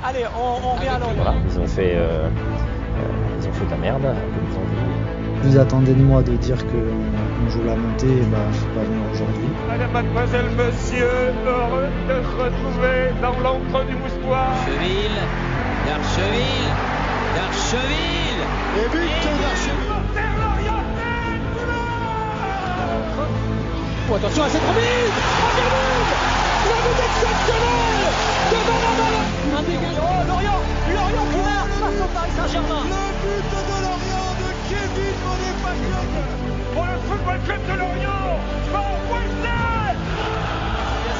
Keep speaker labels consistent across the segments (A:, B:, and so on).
A: Allez, on revient à Lorient.
B: Voilà, ils ont fait ta merde, comme ils ont dit.
C: Vous attendez de moi de dire qu'on joue la montée, et bah je suis pas venu aujourd'hui.
A: Madame, mademoiselle, monsieur, heureux de se retrouver dans l'ombre du moustoir.
D: D'Archeville.
E: Et but d'Archeville.
A: Oh, attention à cette remise. Le but exceptionnel de Benrahma. Un dégage. Oh, Lorient qui marque face au Paris Saint-Germain.
E: Le but de Lorient de Kevin Monet-Paglione.
A: Pour le football club de Lorient.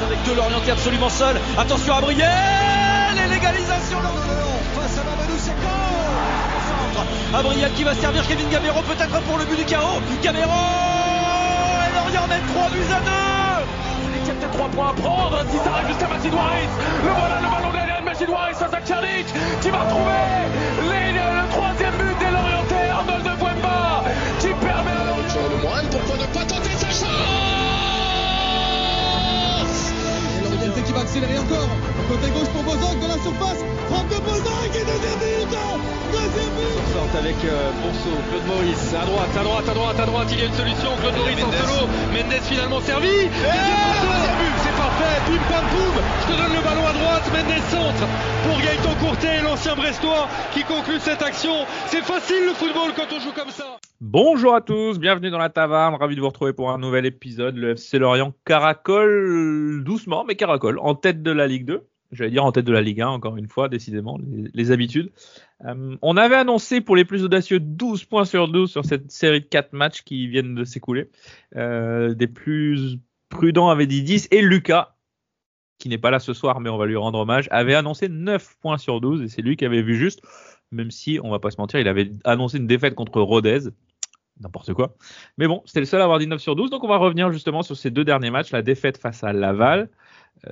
D: Avec deux Lorient qui est absolument seul. Attention à Brielle et l'égalisation de Lorient
E: face à Mamadou Sakho.
D: Brielle qui va servir Kevin Gamero peut-être pour le but du chaos. Gamero et Lorient mène 3-2.
A: Il y a peut-être 3 points à prendre si ça arrive jusqu'à Masidouaris. Le voilà, le ballon derrière Masidouaris à Zakcianic qui va trouver le troisième but des Lorientais. Arnold de Bouemba qui permet à Lorient.
E: Le moral, pourquoi ne pas tenter sa chance? Et Lorientais qui va accélérer encore. Côté gauche pour Bozok de la surface. Frappe de Bozok et deuxième but.
D: Avec Bonso, Claude Maurice, à droite, il y a une solution, Claude Maurice en solo, Mendes finalement servi, c'est parfait, pim pam poum, je te donne le ballon à droite, Mendes centre, pour Gaëtan Courtet, l'ancien Brestois, qui conclut cette action, c'est facile le football quand on joue comme ça.
F: Bonjour à tous, bienvenue dans la taverne, ravi de vous retrouver pour un nouvel épisode, le FC Lorient caracole, doucement mais caracole, en tête de la Ligue 2. J'allais dire en tête de la Ligue 1, encore une fois, décidément, les habitudes. On avait annoncé pour les plus audacieux 12 points sur 12 sur cette série de 4 matchs qui viennent de s'écouler. Des plus prudents avaient dit 10 et Lucas, qui n'est pas là ce soir mais on va lui rendre hommage, avait annoncé 9 points sur 12 et c'est lui qui avait vu juste, même si, on va pas se mentir, il avait annoncé une défaite contre Rodez. N'importe quoi. Mais bon, c'était le seul à avoir dit 9 sur 12, donc on va revenir justement sur ces deux derniers matchs, la défaite face à Laval.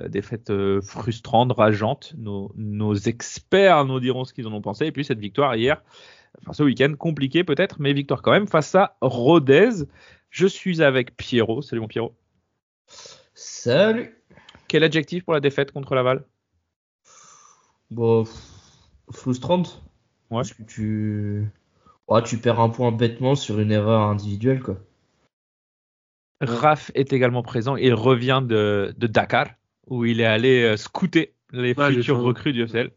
F: Défaite frustrante, rageante. Nos experts nous diront ce qu'ils en ont pensé. Et puis cette victoire hier, enfin ce week-end, compliqué peut-être, mais victoire quand même face à Rodez. Je suis avec Pierrot. Salut mon Pierrot.
G: Salut.
F: Quel adjectif pour la défaite contre Laval?
G: Bon, frustrante.
F: Ouais.
G: Parce que tu perds un point bêtement sur une erreur individuelle, quoi.
F: Raph est également présent. Il revient de Dakar, où il est allé scouter les futurs recrues du FCL.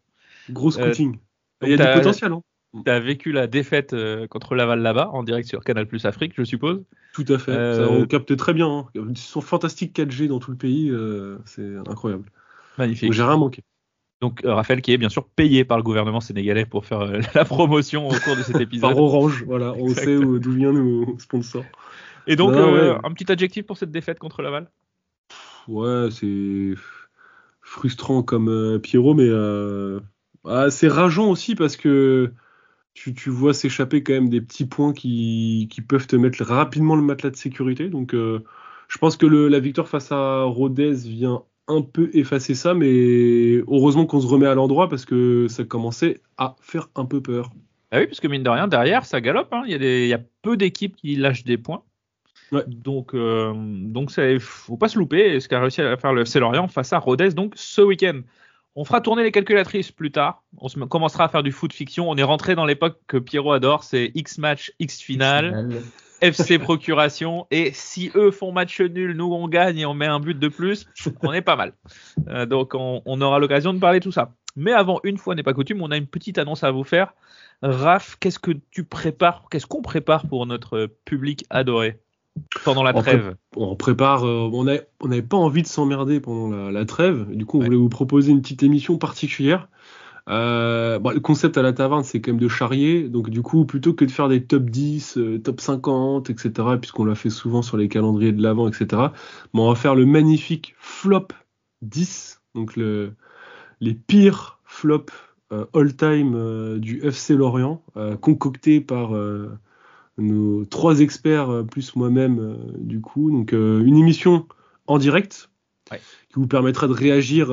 H: Gros scouting. Il y a du potentiel. Hein.
F: Tu as vécu la défaite contre Laval là-bas, en direct sur Canal Plus Afrique, je suppose.
H: Tout à fait. Ça, on capte très bien. Hein. Ils sont fantastiques 4G dans tout le pays. C'est incroyable.
F: Magnifique.
H: Donc, j'ai rien manqué.
F: Donc Raphaël qui est bien sûr payé par le gouvernement sénégalais pour faire la promotion au cours de cet épisode.
H: Par Orange, voilà. On sait d'où viennent nos sponsors.
F: Et donc,
H: ouais.
F: un petit adjectif pour cette défaite contre Laval?
H: Ouais, c'est frustrant comme Pierrot, mais c'est rageant aussi parce que tu vois s'échapper quand même des petits points qui peuvent te mettre rapidement le matelas de sécurité. Donc, je pense que la victoire face à Rodez vient un peu effacer ça, mais heureusement qu'on se remet à l'endroit parce que ça commençait à faire un peu peur.
F: Ah oui, parce que mine de rien, derrière, ça galope. Hein. Il y a peu d'équipes qui lâchent des points. Ouais. Donc faut pas se louper. Ce qu'a réussi à faire le FC Lorient face à Rodez, donc ce week-end. On fera tourner les calculatrices plus tard. On commencera à faire du foot fiction. On est rentré dans l'époque que Pierrot adore, c'est X match, X finale, FC procuration. Et si eux font match nul, nous on gagne et on met un but de plus, on est pas mal. Donc on aura l'occasion de parler de tout ça. Mais avant, une fois n'est pas coutume, on a une petite annonce à vous faire. Raph, qu'est-ce qu'on prépare pour notre public adoré pendant la trêve?
H: On prépare, on n'avait pas envie de s'emmerder pendant la trêve. Du coup, on voulait vous proposer une petite émission particulière. Le concept à la taverne, c'est quand même de charrier. Donc, du coup, plutôt que de faire des top 10, top 50, etc., puisqu'on l'a fait souvent sur les calendriers de l'avant, etc., on va faire le magnifique flop 10. Donc, les pires flops all-time du FC Lorient, concoctés par nos 3 experts plus moi-même du coup. Donc une émission en direct qui vous permettra de réagir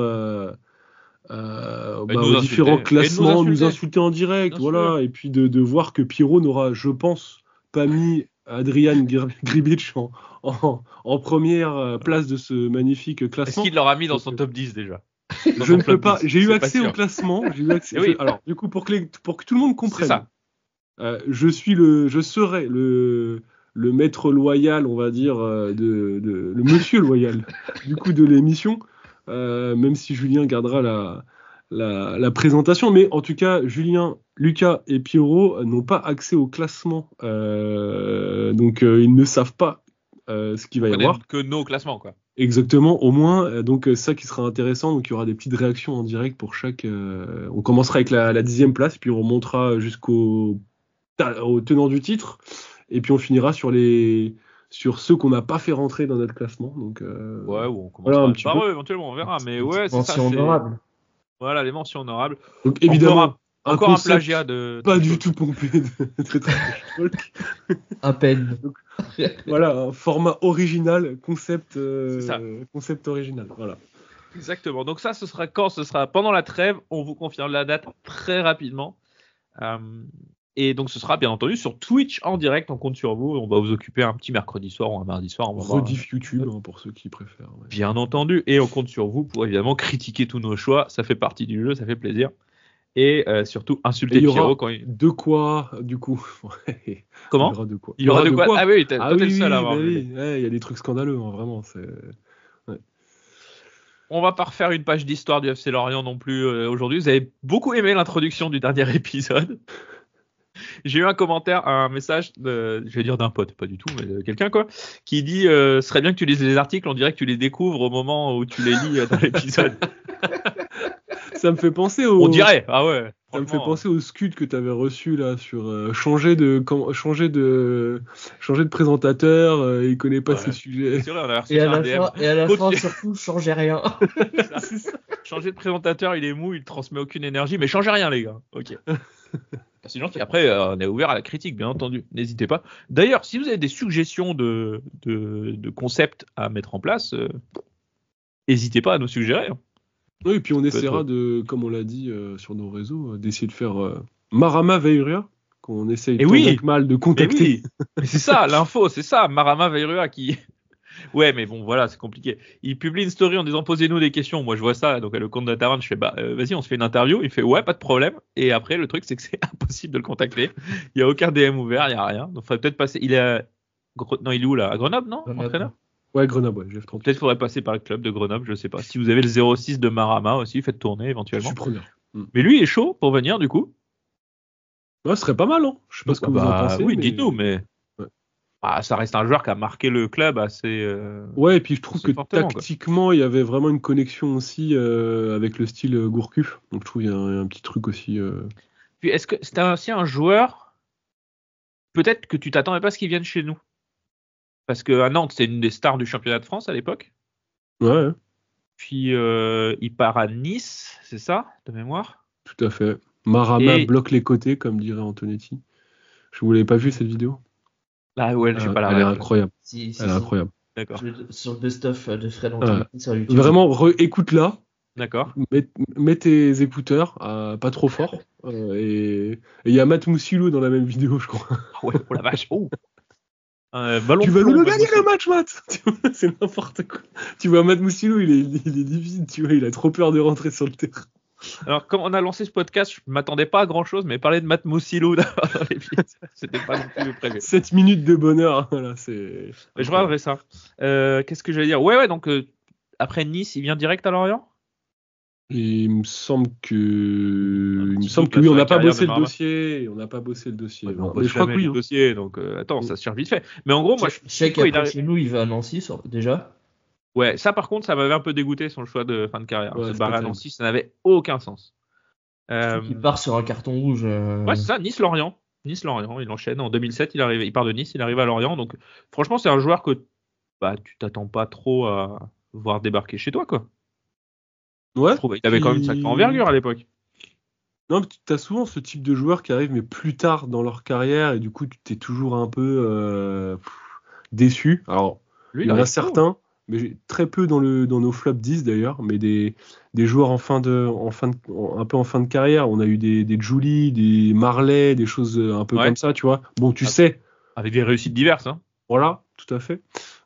H: aux différents classements, nous insulter en direct, voilà, et puis de voir que Pierrot n'aura, je pense, pas mis Adrian Gribic en première place de ce magnifique classement.
F: Est-ce qu'il l'aura mis dans son top 10 déjà?
H: Je ne peux pas. J'ai eu
F: C'est pas
H: accès
F: sûr.
H: au classement. J'ai eu accès.
F: Oui.
H: Alors, du coup, pour que tout le monde comprenne,
F: C'est ça.
H: je serai le maître loyal, on va dire, le monsieur loyal, du coup, de l'émission, même si Julien gardera la présentation. Mais en tout cas, Julien, Lucas et Pierrot n'ont pas accès au classement. Donc, ils ne savent pas ce qu'il va y
F: On
H: avoir.
F: connaît que nos classements, quoi.
H: Exactement, au moins. Donc, ça qui sera intéressant. Donc, il y aura des petites réactions en direct pour chaque. On commencera avec la 10e place, puis on remontera jusqu'au tenant du titre. Et puis on finira sur ceux qu'on n'a pas fait rentrer dans notre classement. Donc,
F: Ouais, ou on commencera
H: un petit
F: par
H: peu.
F: eux, éventuellement, on verra. Mais ouais, c'est ça.
G: Mention honorable.
F: Voilà, les mentions honorables.
H: Donc évidemment,
F: Encore un
H: concept
F: plagiat de.
H: pas du tout pompé de Trash Talk.
G: À peine.
H: Voilà, un format original, concept original. Voilà.
F: Exactement. Donc ça, ce sera quand? Ce sera pendant la trêve. On vous confirme la date très rapidement. Et donc ce sera bien entendu sur Twitch en direct. On compte sur vous. On va vous occuper un petit mercredi soir ou un mardi soir. On va voir.
H: Rediff YouTube pour ceux qui préfèrent. Ouais.
F: Bien entendu. Et on compte sur vous pour évidemment critiquer tous nos choix. Ça fait partie du jeu. Ça fait plaisir. Et surtout insulter Pierrot quand il.
H: De quoi, du coup?
F: Comment?
H: Il y aura de quoi.
F: Il y aura de quoi? Ah oui, t'es le seul à avoir.
H: Oui. Il y a des trucs scandaleux, hein, vraiment. Ouais.
F: On va pas refaire une page d'histoire du FC Lorient non plus aujourd'hui. Vous avez beaucoup aimé l'introduction du dernier épisode. J'ai eu un commentaire, un message je vais dire d'un pote, pas du tout, mais de quelqu'un quoi, qui dit ce serait bien que tu lises les articles, on dirait que tu les découvres au moment où tu les lis dans l'épisode.
H: Ça me fait penser
F: On dirait, ah ouais.
H: Ça me fait penser au scud que tu avais reçu là sur changer de présentateur, il connaît pas ses sujets.
F: C'est vrai, on a reçu
G: Et à
F: un
G: la
F: DM.
G: fin, surtout, changez rien.
F: C'est ça. Changer de présentateur, il est mou, il transmet aucune énergie, mais changez rien les gars. Ok. C'est gentil. Après, on est ouvert à la critique, bien entendu. N'hésitez pas. D'ailleurs, si vous avez des suggestions de concepts à mettre en place, n'hésitez pas à nous suggérer.
H: Oui, et puis on essaiera comme on l'a dit sur nos réseaux, d'essayer de faire Marama Veyrua, qu'on essaye tant bien que mal de contacter.
F: Mais oui. Mais c'est ça, l'info, c'est ça. Marama Veyrua qui. Ouais, mais bon, voilà, c'est compliqué. Il publie une story en disant posez-nous des questions. Moi, je vois ça, donc le compte de la Taverne, je fais vas-y, on se fait une interview. Il fait ouais, pas de problème. Et après, le truc, c'est que c'est impossible de le contacter. Il y a aucun DM ouvert, il y a rien. Donc, faudrait peut-être passer. Il est où là? À Grenoble, non? Entraîneur?
H: Ouais, Grenoble, ouais, GF30.
F: Peut-être faudrait passer par le club de Grenoble, je sais pas. Si vous avez le 06 de Marama aussi, faites tourner éventuellement.
H: Je suis preneur.
F: Mais lui, il est chaud pour venir du coup.
H: Ouais, ce serait pas mal, hein. Je sais pas ce que vous en pensez.
F: Oui, dites-nous, mais. Ça reste un joueur qui a marqué le club assez.
H: Ouais, et puis je trouve que
F: fortement,
H: tactiquement, il y avait vraiment une connexion aussi avec le style Gourcuff. Donc je trouve qu'il y a un petit truc aussi.
F: Puis est-ce que c'était aussi un joueur, peut-être que tu t'attendais pas à ce qu'il vienne chez nous? Parce que Nantes, c'est une des stars du championnat de France à l'époque.
H: Ouais.
F: Puis il part à Nice, c'est ça, de mémoire?
H: Tout à fait. Marama bloque les côtés, comme dirait Antonetti. Vous l'avez pas vu cette vidéo?
F: Ah ouais, j'ai pas la
H: Elle est incroyable.
G: Si,
H: elle est incroyable.
F: D'accord.
G: Sur le best-of de Fred Antonetti sur YouTube.
H: Vraiment, écoute-la.
F: D'accord.
H: Mets tes écouteurs pas trop fort. Et il y a Matt Moussilou dans la même vidéo, je crois.
F: Ouais, oh la vache. Oh.
H: Tu vas nous le gagner le match, Matt. C'est n'importe quoi. Tu vois, Matt Moussilou, il est livide, tu vois, il a trop peur de rentrer sur le terrain.
F: Alors, quand on a lancé ce podcast, je m'attendais pas à grand chose, mais parler de Matt Moussilou dans l'épisode, c'était pas non plus prévu.
H: 7 minutes de bonheur, voilà, c'est.
F: Je regarderai ça. Qu'est-ce que j'allais dire? Ouais, donc après Nice, il vient direct à Lorient?
H: Il me semble que oui, on n'a pas bossé le dossier. On n'a pas bossé le dossier.
F: Ouais, mais je crois que oui. Le dossier, donc attends, ça se cherche vite fait. Mais en gros, moi,
G: je sais qu'après chez nous, il va à Nancy déjà.
F: Ouais, ça par contre, ça m'avait un peu dégoûté son choix de fin de carrière.
H: Ouais,
F: se barrer à Nancy, ça n'avait aucun sens.
G: Il part sur un carton rouge.
F: Ouais, c'est ça, Nice-Lorient. Nice-Lorient, il enchaîne. En 2007, il part de Nice, il arrive à Lorient. Donc, franchement, c'est un joueur que tu t'attends pas trop à voir débarquer chez toi, quoi.
H: Ouais.
F: Je trouve, il avait quand même une sacrée envergure à l'époque.
H: Non, mais tu as souvent ce type de joueurs qui arrivent, mais plus tard dans leur carrière, et du coup, tu es toujours un peu déçu. Alors, il y en a certains, mais très peu dans nos flop 10 d'ailleurs, mais des joueurs un peu en fin de carrière. On a eu des Julie, des Marley, des choses un peu comme ça, tu vois. Bon, tu sais.
F: Avec des réussites diverses, hein.
H: Voilà, tout à fait.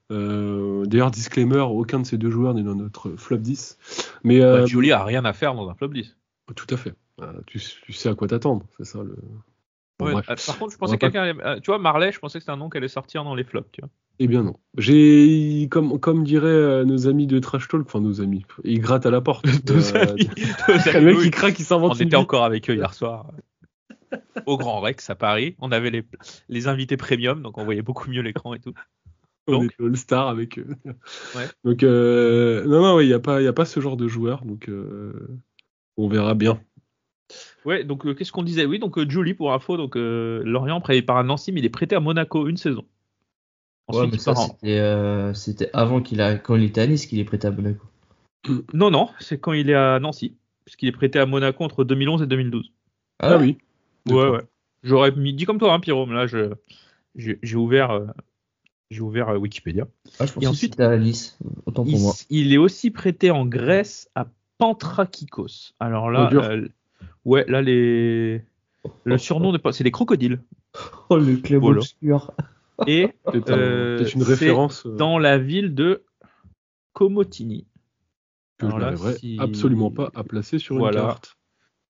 H: D'ailleurs, disclaimer, aucun de ces deux joueurs n'est dans notre flop 10. Mais
F: Giuli a rien à faire dans un flop 10.
H: tout à fait. Tu sais à quoi t'attendre, c'est ça le. Bon,
F: Ouais,
H: bref.
F: par contre, je pensais que quelqu'un. Tu vois, Marley, je pensais que c'était un nom qui allait sortir dans les flops. Tu vois.
H: Eh bien non. J'ai, comme diraient nos amis de Trash Talk, enfin nos amis, ils grattent à la porte. Le mec qui craque, il s'invente.
F: On était encore avec eux hier soir au Grand Rex à Paris. On avait les invités premium, donc on voyait beaucoup mieux l'écran et tout.
H: On était All-Star avec eux.
F: Ouais.
H: Donc non, il y a pas ce genre de joueur, donc on verra bien.
F: Ouais, donc qu'est-ce qu'on disait? Oui, donc Giuli pour info, donc Lorient après il part à Nancy, mais il est prêté à Monaco une saison. Ensuite,
G: Ouais, mais ça, c'était avant quand il était à Nice qu'il est prêté à Monaco.
F: Non, c'est quand il est à Nancy, puisqu'il est prêté à Monaco entre 2011 et 2012.
H: Ah oui.
F: Ouais. J'aurais dit comme toi, hein, Pierrot, mais là j'ai ouvert Wikipédia.
G: Ah, je pensais
F: Et ensuite,
G: que c'était à Nice, autant pour moi.
F: Il est aussi prêté en Grèce à Pantrakikos. Alors là, là le surnom c'est les crocodiles.
G: Oh, le club
F: Voilà.
G: obscur.
F: Et
H: peut-être une référence
F: dans la ville de Komotini.
H: Que je n'arriverai absolument pas à placer sur une carte.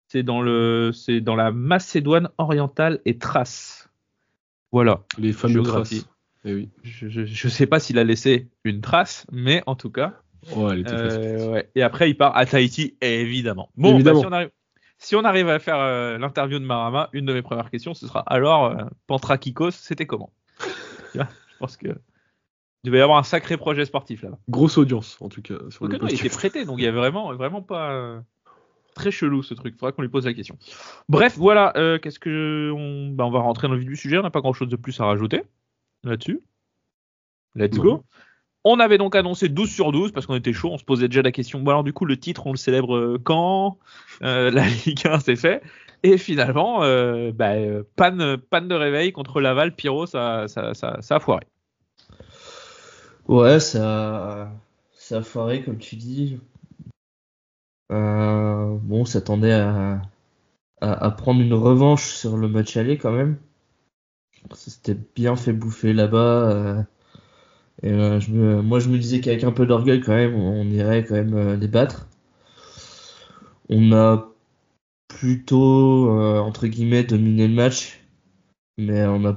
F: C'est dans la Macédoine orientale et Thrace. Voilà.
H: Les fameux Thrace. Eh oui.
F: Je sais pas s'il a laissé une trace, mais en tout cas.
H: Ouais, elle était facile.
F: Ouais. Et après, il part à Tahiti, évidemment. Bon, évidemment. Si on arrive à faire l'interview de Marama, une de mes premières questions, ce sera alors, Pantrakikos, c'était comment? Je pense que il devait y avoir un sacré projet sportif là-bas.
H: Grosse audience, en tout cas. Sur le
F: il était prêté, donc il y avait vraiment pas. Très chelou ce truc, il faudra qu'on lui pose la question. Bref, voilà, on va rentrer dans le vif du sujet, on n'a pas grand chose de plus à rajouter là-dessus. Let's go. On avait donc annoncé 12 sur 12 parce qu'on était chaud, on se posait déjà la question. Bon alors du coup le titre on le célèbre quand la Ligue 1 c'est fait. Et finalement, panne de réveil contre Laval, Pierrot, ça a foiré.
G: Ouais, ça a foiré comme tu dis. On s'attendait à prendre une revanche sur le match aller quand même. C'était bien fait bouffer là-bas. Et moi je me disais qu'avec un peu d'orgueil quand même, on irait quand même les battre. On a plutôt entre guillemets dominé le match, mais on n'a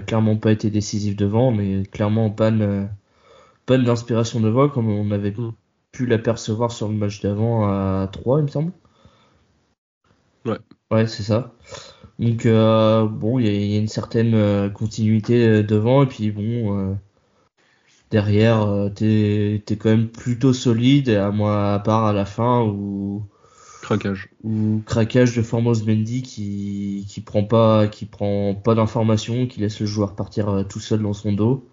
G: clairement pas été décisif devant, mais clairement en panne d'inspiration devant comme on avait pu l'apercevoir sur le match d'avant à 3 il me semble. Ouais, c'est ça. Donc il y a une certaine continuité devant et puis derrière t'es quand même plutôt solide à part à la fin ou craquage de Formose Mendy qui prend pas d'informations, qui laisse le joueur partir tout seul dans son dos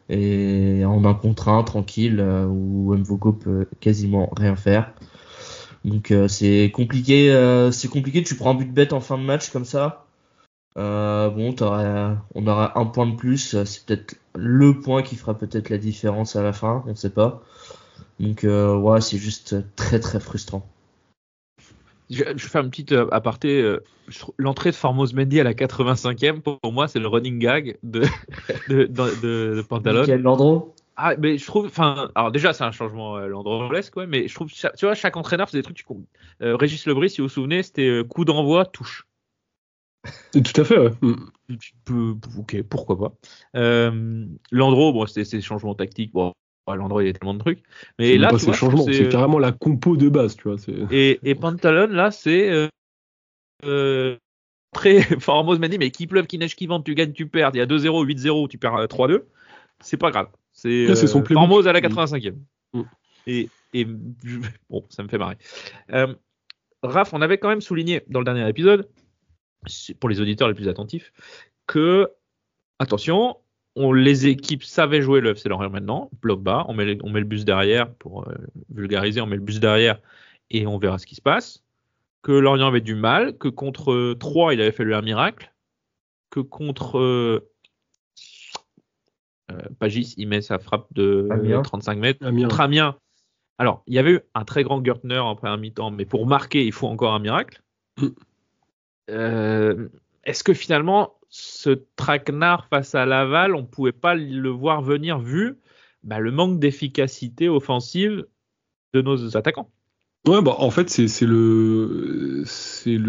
G: et en un contre un tranquille où Mvoko peut quasiment rien faire. Donc c'est compliqué, tu prends un but bête en fin de match comme ça. On aura un point de plus, c'est peut-être le point qui fera peut-être la différence à la fin, on sait pas. Donc c'est juste très très frustrant.
F: Je fais un petit aparté. L'entrée de Formose Mendy à la 85e, pour moi, c'est le running gag de Pantalone.
G: Michael Landreau.
F: Ah, mais je trouve, alors déjà, c'est un changement landreauesque, ouais, mais je trouve, tu vois, chaque entraîneur faisait des trucs. Régis Lebris, si vous vous souvenez, c'était coup d'envoi, touche.
H: Tout à fait, ouais.
F: Ok, pourquoi pas. Landreau, c'était ses changements tactiques. Bon, Landreau, il y a tellement de trucs. Mais
H: c'est
F: là,
H: pas ses changements, c'est carrément la compo de base, tu vois.
F: Et Pantalone, là, c'est très Formose m'a dit, mais qui pleuve, qui neige, qui vente, tu gagnes, tu perds. Il y a 2-0, 8-0, tu perds 3-2. C'est pas grave. C'est
H: son
F: Formose à la 85e. Et bon, ça me fait marrer. Raph, on avait quand même souligné dans le dernier épisode, pour les auditeurs les plus attentifs, que, attention, les équipes savaient jouer le FC Lorient maintenant, bloc bas, on met le bus derrière, pour vulgariser, on met le bus derrière et on verra ce qui se passe. Que Lorient avait du mal, que contre 3, il avait fallu un miracle, que contre Pagis, il met sa frappe de 35 mètres. Contre Amiens, alors, il y avait eu un très grand Gertner en première mi-temps, mais pour marquer, il faut encore un miracle. Est-ce que finalement, ce traquenard face à Laval, on ne pouvait pas le voir venir vu le manque d'efficacité offensive de nos attaquants.
H: Ouais, en fait, c'est le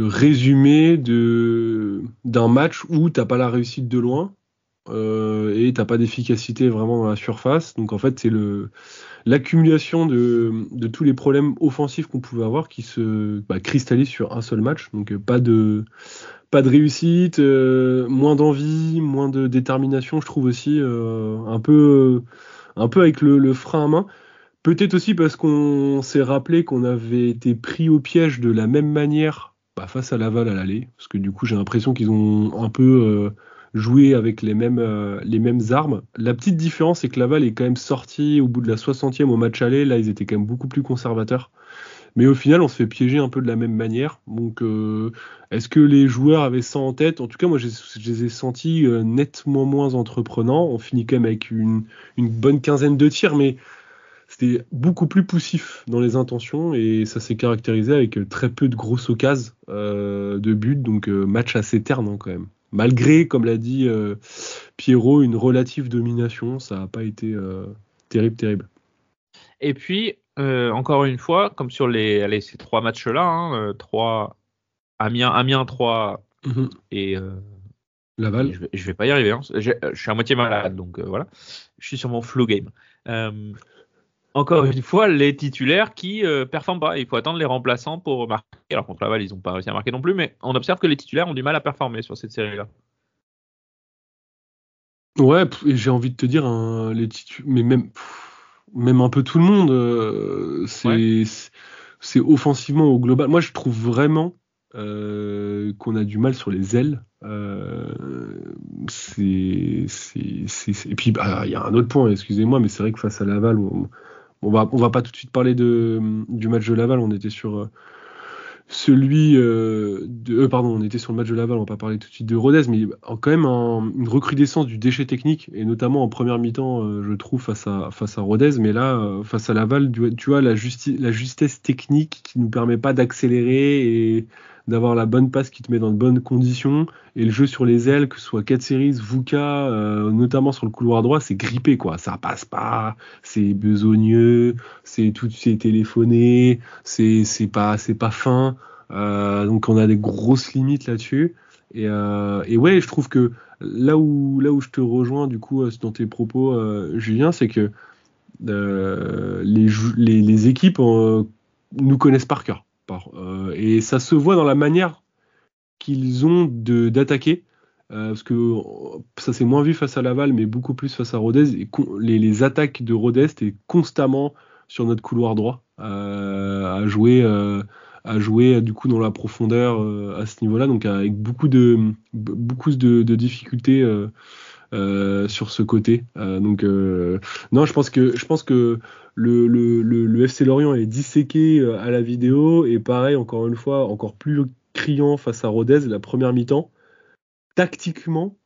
H: résumé d'un match où t'as pas la réussite de loin et t'as pas d'efficacité vraiment dans la surface. Donc en fait, c'est l'accumulation de tous les problèmes offensifs qu'on pouvait avoir qui se cristallisent sur un seul match. Donc pas de réussite, moins d'envie, moins de détermination, je trouve aussi un peu avec le frein à main. Peut-être aussi parce qu'on s'est rappelé qu'on avait été pris au piège de la même manière face à Laval à l'aller, parce que du coup j'ai l'impression qu'ils ont un peu joué avec les mêmes armes. La petite différence, c'est que Laval est quand même sorti au bout de la 60e au match aller. Là, ils étaient quand même beaucoup plus conservateurs. Mais au final, on se fait piéger un peu de la même manière. Donc, est-ce que les joueurs avaient ça en tête ? En tout cas, moi, je les ai sentis nettement moins entreprenants. On finit quand même avec une bonne quinzaine de tirs, mais c'était beaucoup plus poussif dans les intentions et ça s'est caractérisé avec très peu de grosses occasions de but. Donc, match assez terne quand même. Malgré, comme l'a dit Pierrot, une relative domination, ça n'a pas été terrible.
F: Et puis, encore une fois, comme sur ces 3 matchs-là, 3 Amiens 3 et
H: Laval.
F: Je vais pas y arriver. Je suis à moitié malade, donc voilà. Je suis sur mon flow game. Encore une fois, les titulaires qui performent pas. Il faut attendre les remplaçants pour marquer. Alors contre Laval, ils n'ont pas réussi à marquer non plus, mais on observe que les titulaires ont du mal à performer sur cette série-là.
H: Ouais, et j'ai envie de te dire, les titulaires, mais même un peu tout le monde, c'est offensivement au global. Moi, je trouve vraiment qu'on a du mal sur les ailes. Et puis, il y a un autre point, excusez-moi, mais c'est vrai que face à Laval, on va pas tout de suite parler du match de Laval, on était sur on était sur le match de Laval, on va pas parler tout de suite de Rodez, mais quand même une recrudescence du déchet technique, et notamment en première mi-temps, je trouve, face à Rodez, mais là, face à Laval, tu vois, la justesse technique qui nous permet pas d'accélérer et d'avoir la bonne passe qui te met dans de bonnes conditions, et le jeu sur les ailes, que ce soit Katseris, Vuka, notamment sur le couloir droit, c'est grippé, quoi. Ça passe pas, c'est besogneux, c'est téléphoné, c'est pas fin. Donc on a des grosses limites là-dessus. Et ouais, je trouve que là où je te rejoins du coup dans tes propos, Julien, c'est que les équipes nous connaissent par cœur. Et ça se voit dans la manière qu'ils ont d'attaquer, parce que ça s'est moins vu face à Laval, mais beaucoup plus face à Rodez. Et les attaques de Rodez étaient constamment sur notre couloir droit, à jouer du coup dans la profondeur à ce niveau-là, donc avec beaucoup de difficultés sur ce côté. Non, je pense que le FC Lorient est disséqué à la vidéo, et pareil, encore une fois, encore plus criant face à Rodez, la première mi-temps. Tactiquement,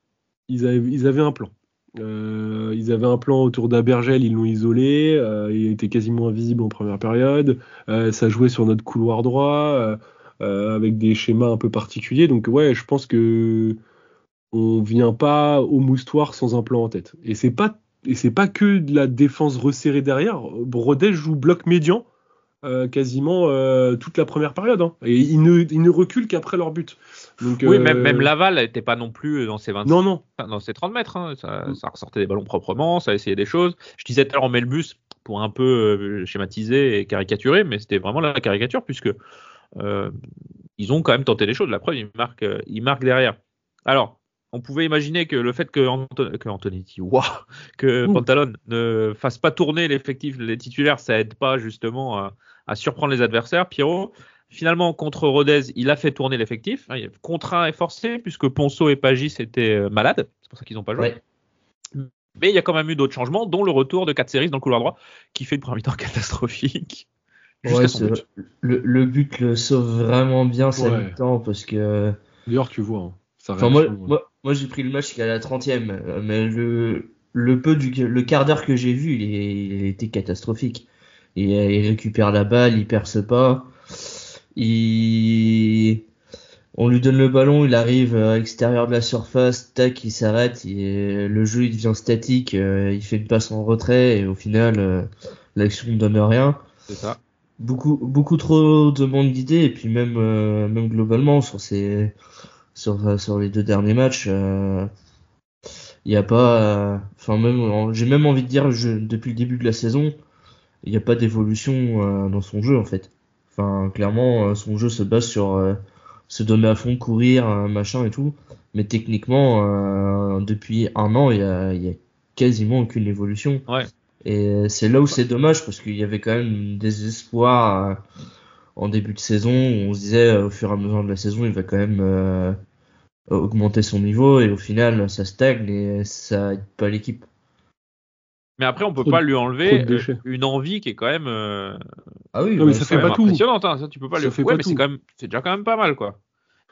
H: ils avaient un plan. Ils avaient un plan autour d'Abergel, ils l'ont isolé, il était quasiment invisible en première période, ça jouait sur notre couloir droit, avec des schémas un peu particuliers, donc ouais, je pense que on vient pas au moustoir sans un plan en tête. Et c'est pas que de la défense resserrée derrière. Rodez joue bloc médian quasiment toute la première période, hein. Et ils ne reculent qu'après leur but. Donc,
F: oui, même Laval n'était pas non plus dans ses 20,
H: non.
F: Dans ses 30 mètres. Hein. Ça ressortait des ballons proprement, ça essayait des choses. Je disais tout à l'heure, on met le bus pour un peu schématiser et caricaturer, mais c'était vraiment la caricature, puisque ils ont quand même tenté des choses. La preuve, ils marquent derrière. Alors, on pouvait imaginer que le fait que Pantalone ne fasse pas tourner l'effectif, les titulaires, ça aide pas justement à surprendre les adversaires. Pierrot, finalement, contre Rodez, il a fait tourner l'effectif. Contraint et forcé, puisque Ponceau et Pagis étaient malades. C'est pour ça qu'ils n'ont pas joué.
G: Ouais.
F: Mais il y a quand même eu d'autres changements, dont le retour de Katseris dans le couloir droit, qui fait une première mi-temps catastrophique.
G: Ouais, le but le sauve vraiment bien sa mi-temps, parce que...
H: D'ailleurs, tu vois... Hein.
G: Moi, j'ai pris le match qu'à la 30e, mais le quart d'heure que j'ai vu, il était catastrophique. Il récupère la balle, il perce pas, ouais, on lui donne le ballon, il arrive à l'extérieur de la surface, tac, il s'arrête, le jeu il devient statique, il fait une passe en retrait et au final l'action ne donne rien.
F: C'est ça.
G: Beaucoup trop de manque d'idées et puis même globalement sur les 2 derniers matchs, il y a pas, j'ai même envie de dire depuis le début de la saison, il n'y a pas d'évolution dans son jeu en fait. Enfin, clairement, son jeu se base sur se donner à fond, courir, machin et tout. Mais techniquement, depuis 1 an, il y a quasiment aucune évolution.
F: Ouais.
G: Et c'est là où c'est dommage parce qu'il y avait quand même des espoirs en début de saison où on se disait au fur et à mesure de la saison, il va quand même augmenter son niveau et au final, ça stagne et ça aide pas l'équipe.
F: Mais après, on peut pas lui enlever une envie qui est quand même.
G: Ah oui,
H: non, mais ça fait pas tout.
F: Impressionnante, hein, ça tu peux pas
H: ça
F: le.
H: Fait
F: ouais,
H: pas
F: mais
H: tout.
F: c'est déjà quand même pas mal, quoi.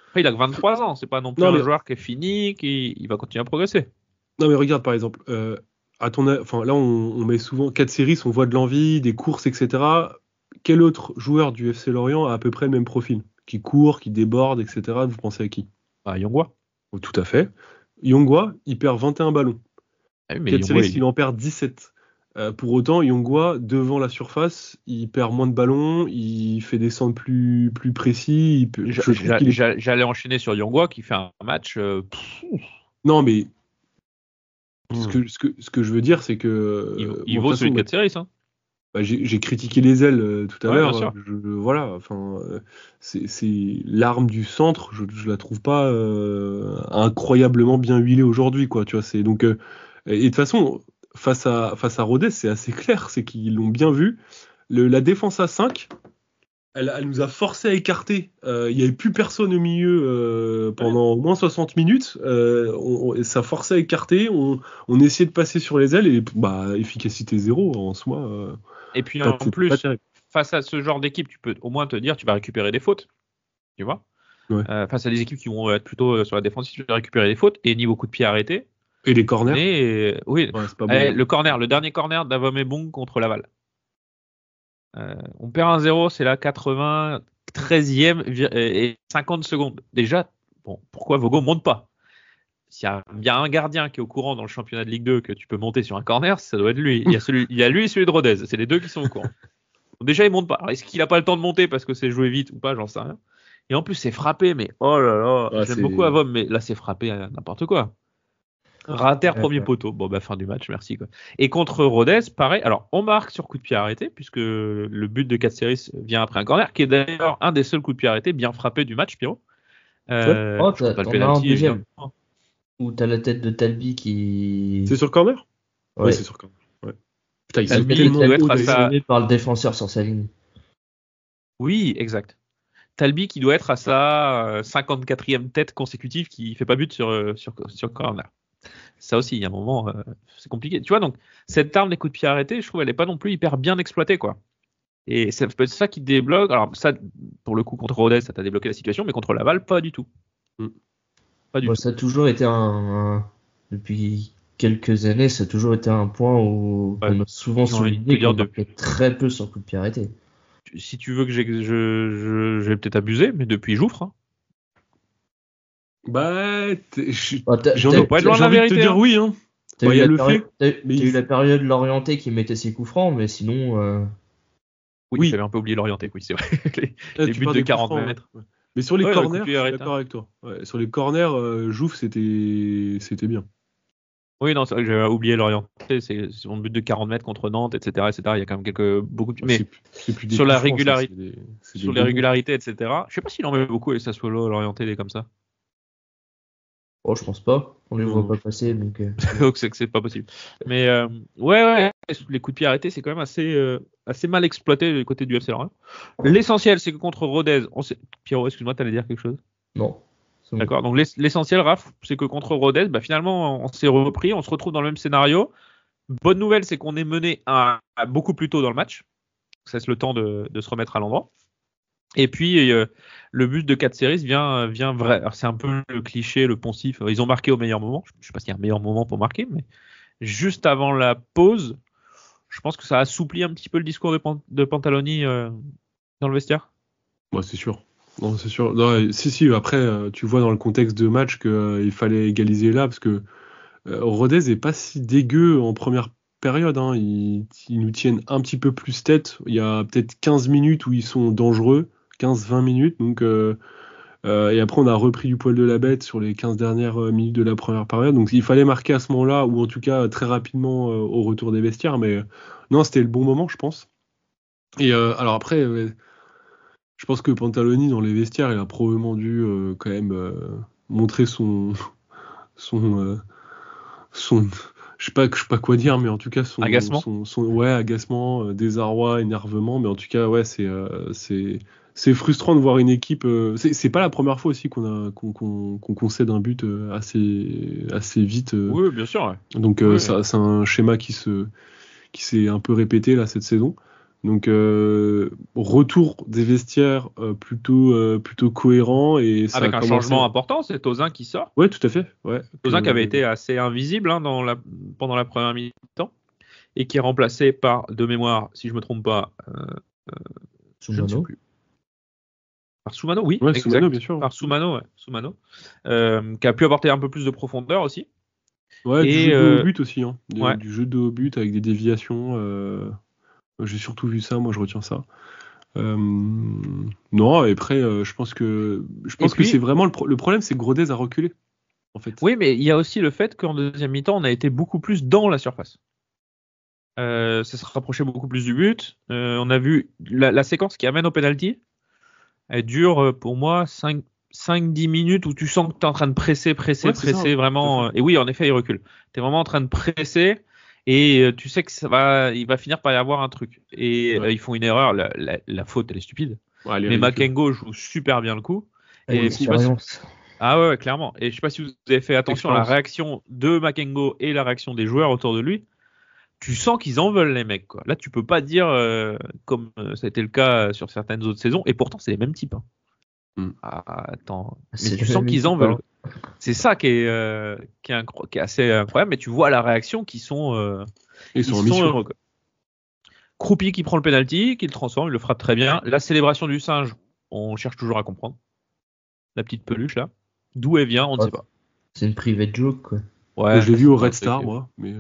F: Après, il a que 23 ans, c'est pas non plus un joueur qui est fini, il va continuer à progresser.
H: Non, mais regarde, par exemple, là, on met souvent 4 séries, on voit de l'envie, des courses, etc. Quel autre joueur du FC Lorient a à peu près le même profil, qui court, qui déborde, etc. Vous pensez à qui?
F: Yongwa.
H: Oh, tout à fait. Yongwa, il perd 21 ballons.
F: Ah oui, mais
H: 4 séries, il en perd 17. Pour autant, Yongwa, devant la surface, il perd moins de ballons, il fait des centres plus précis.
F: J'allais enchaîner sur Yongwa qui fait un match.
H: Non, mais ce que je veux dire, c'est que
F: il vaut celui de 4 séries, hein.
H: J'ai critiqué les ailes tout à l'heure.
F: Bien sûr.
H: Voilà, enfin, c'est l'arme du centre. Je la trouve pas incroyablement bien huilée aujourd'hui, quoi. Tu vois, c'est donc et de toute façon. Face à Rodez, c'est assez clair, c'est qu'ils l'ont bien vu. La défense à 5, elle nous a forcé à écarter. Il n'y avait plus personne au milieu pendant au moins 60 minutes. Ça forçait à écarter. On essayait de passer sur les ailes et efficacité 0 en soi.
F: Et puis en plus, face à ce genre d'équipe, tu peux au moins te dire tu vas récupérer des fautes. Tu vois,
H: ouais.
F: Face à des équipes qui vont être plutôt sur la défensive, tu vas récupérer des fautes. Et niveau coup de pied arrêté.
H: Et les corners.
F: Oui,
H: ouais, c'est pas bon.
F: Le dernier corner d'Avomebong contre Laval. On perd 1-0, c'est la 93e et 50 secondes. Déjà, bon, pourquoi Vogo monte pas? S'il y a bien un gardien qui est au courant dans le championnat de Ligue 2 que tu peux monter sur un corner, ça doit être lui. Il y a lui et celui de Rodez. C'est les deux qui sont au courant. Donc déjà, il monte pas. Alors, est-ce qu'il a pas le temps de monter parce que c'est joué vite ou pas? J'en sais rien. Et en plus, c'est frappé, mais oh là là, j'aime beaucoup Avom, mais là, c'est frappé à n'importe quoi. Rater premier poteau. Bon, fin du match, merci, quoi. Et contre Rodez, pareil. Alors, on marque sur coup de pied arrêté, puisque le but de 4 séries vient après un corner, qui est d'ailleurs un des seuls coups de pied arrêtés bien frappés du match, Pierrot.
G: T'en as un deuxième. Où t'as la tête de Talbi qui.
H: C'est sur corner?
G: Ouais,
H: oui, c'est sur corner. Ouais. Putain, il
F: Talbi doit être à sa...
G: par le défenseur sur sa ligne.
F: Oui, exact. Talbi qui doit être à sa 54e tête consécutive qui fait pas but sur corner. Ça aussi, il y a un moment, c'est compliqué. Tu vois, donc, cette arme des coups de pied arrêtés, je trouve, elle est pas non plus hyper bien exploitée, quoi. Et c'est peut être ça qui débloque. Alors, ça, pour le coup, contre Rodez, ça t'a débloqué la situation, mais contre Laval, pas du tout. Pas du tout.
G: Ça a toujours été depuis quelques années, ça a toujours été un point où on a souvent souligné qu'on marquait très peu sur coup de pied arrêté.
F: Si tu veux que je vais peut-être abuser, mais depuis Jouffre, hein.
H: J'ai envie de te dire oui, hein.
G: T'as eu la période l'orienté qui mettait ses coups francs, mais sinon.
F: Oui, j'avais un peu oublié l'orienté, oui, c'est vrai. les buts de 40 mètres.
H: Ouais. Mais sur les corners, je suis d'accord avec toi. Ouais, sur les corners, Jouffre, c'était bien.
F: Oui, non, c'est vrai que j'avais oublié l'orienté. C'est son but de 40 mètres contre Nantes, etc. Il y a quand même beaucoup de. Mais sur la régularité, sur les régularités, etc. Je sais pas s'il en met beaucoup les Sassuolo l'orienté comme ça.
G: Oh, je pense pas. On les voit pas passer, donc.
F: Donc c'est pas possible. Mais ouais, les coups de pied arrêtés, c'est quand même assez mal exploité du côté du FC Lorient. L'essentiel, c'est que contre Rodez, Pierrot, excuse-moi, t'allais dire quelque chose?
G: Non.
F: D'accord. Donc l'essentiel, Raph, c'est que contre Rodez, finalement, on s'est repris, on se retrouve dans le même scénario. Bonne nouvelle, c'est qu'on est mené à beaucoup plus tôt dans le match. Ça laisse le temps de se remettre à l'endroit. Et puis le but de 4 séries vient vrai. Alors, c'est un peu le cliché, le poncif. Ils ont marqué au meilleur moment. Je sais pas s'il y a un meilleur moment pour marquer, mais juste avant la pause, je pense que ça assouplit un petit peu le discours de Pantaloni dans le vestiaire.
H: Ouais, c'est sûr. Non, c'est sûr. Non, si. Après, tu vois dans le contexte de match qu'il fallait égaliser là, parce que Rodez est pas si dégueu en première période. Hein. Ils nous tiennent un petit peu plus tête. Il y a peut-être 15 minutes où ils sont dangereux, 15-20 minutes. Donc, et après, on a repris du poil de la bête sur les 15 dernières minutes de la première période. Donc, il fallait marquer à ce moment-là, ou en tout cas très rapidement au retour des vestiaires. Mais non, c'était le bon moment, je pense. Et alors après, je pense que Pantaloni, dans les vestiaires, il a probablement dû quand même montrer son je sais pas quoi dire, mais en tout cas son
F: Agacement.
H: son agacement, désarroi, énervement, mais en tout cas ouais c'est frustrant de voir une équipe. C'est pas la première fois aussi qu'on concède un but assez vite.
F: Oui, bien sûr. Ouais.
H: Donc
F: Oui.
H: c'est un schéma qui s'est un peu répété là cette saison. Donc retour des vestiaires plutôt cohérent et ça
F: Avec
H: a
F: un
H: commencé...
F: changement important, c'est Tozin qui sort.
H: Ouais, tout à fait. Ouais.
F: Tozin qui avait été assez invisible hein, pendant la première mi-temps et qui est remplacé par, de mémoire, si je me trompe pas, je ne sais plus. Par Soumano, oui,
H: ouais,
F: exact.
H: Soumano, bien sûr.
F: Par Soumano, qui a pu apporter un peu plus de profondeur aussi.
H: Ouais,
F: et,
H: du jeu de haut but aussi, hein.
F: Ouais.
H: Du jeu de haut but avec des déviations. J'ai surtout vu ça, moi je retiens ça. Non, et après, je pense que c'est vraiment le problème, c'est que Rodez a reculé, en fait.
F: Oui, mais il y a aussi le fait qu'en deuxième mi-temps, on a été beaucoup plus dans la surface. Ça se rapprochait beaucoup plus du but. On a vu la séquence qui amène au penalty. Elle dure pour moi 5-10 minutes où tu sens que tu es en train de presser ça, vraiment. Et oui, en effet, il recule. Tu es vraiment en train de presser et tu sais que il va finir par y avoir un truc. Et ils font une erreur. La faute, elle est stupide.
H: Ouais,
F: mais Makengo joue super bien le coup.
G: Et
F: Ah ouais, clairement. Et je sais pas si vous avez fait attention à la réaction de Makengo et la réaction des joueurs autour de lui. Tu sens qu'ils en veulent les mecs, quoi. Là, tu peux pas dire comme ça a été le cas sur certaines autres saisons, et pourtant c'est les mêmes types. Hein. Attends, mais tu sens qu'ils en veulent. C'est ça qui est assez incroyable, mais tu vois la réaction qu'ils sont.
H: Ils sont heureux.
F: Quoi. Croupi qui prend le penalty, qui le transforme, il le frappe très bien. La célébration du singe, on cherche toujours à comprendre. La petite peluche là, d'où elle vient, on ne sait pas.
G: C'est une private joke, quoi.
F: Ouais.
H: Je l'ai vu au Red Star, moi, mais.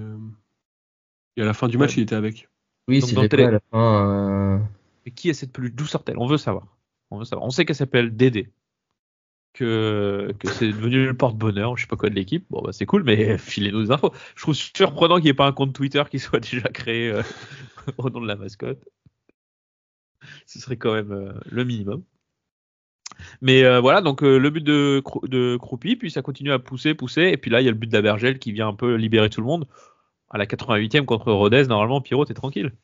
H: Et à la fin du match, il était avec.
G: Oui, c'est à la fin.
F: Mais qui est cette peluche? D'où sort-elle? On veut savoir. On sait qu'elle s'appelle Dédé. Que c'est devenu le porte-bonheur, je sais pas quoi de l'équipe. Bon, bah c'est cool, mais filez-nous des infos. Je trouve surprenant qu'il n'y ait pas un compte Twitter qui soit déjà créé au nom de la mascotte. Ce serait quand même le minimum. Mais voilà, donc le but de Croupi, puis ça continue à pousser, et puis là, il y a le but d'Abergel qui vient un peu libérer tout le monde. À la 88e contre Rodez, normalement, Pierrot, t'es tranquille.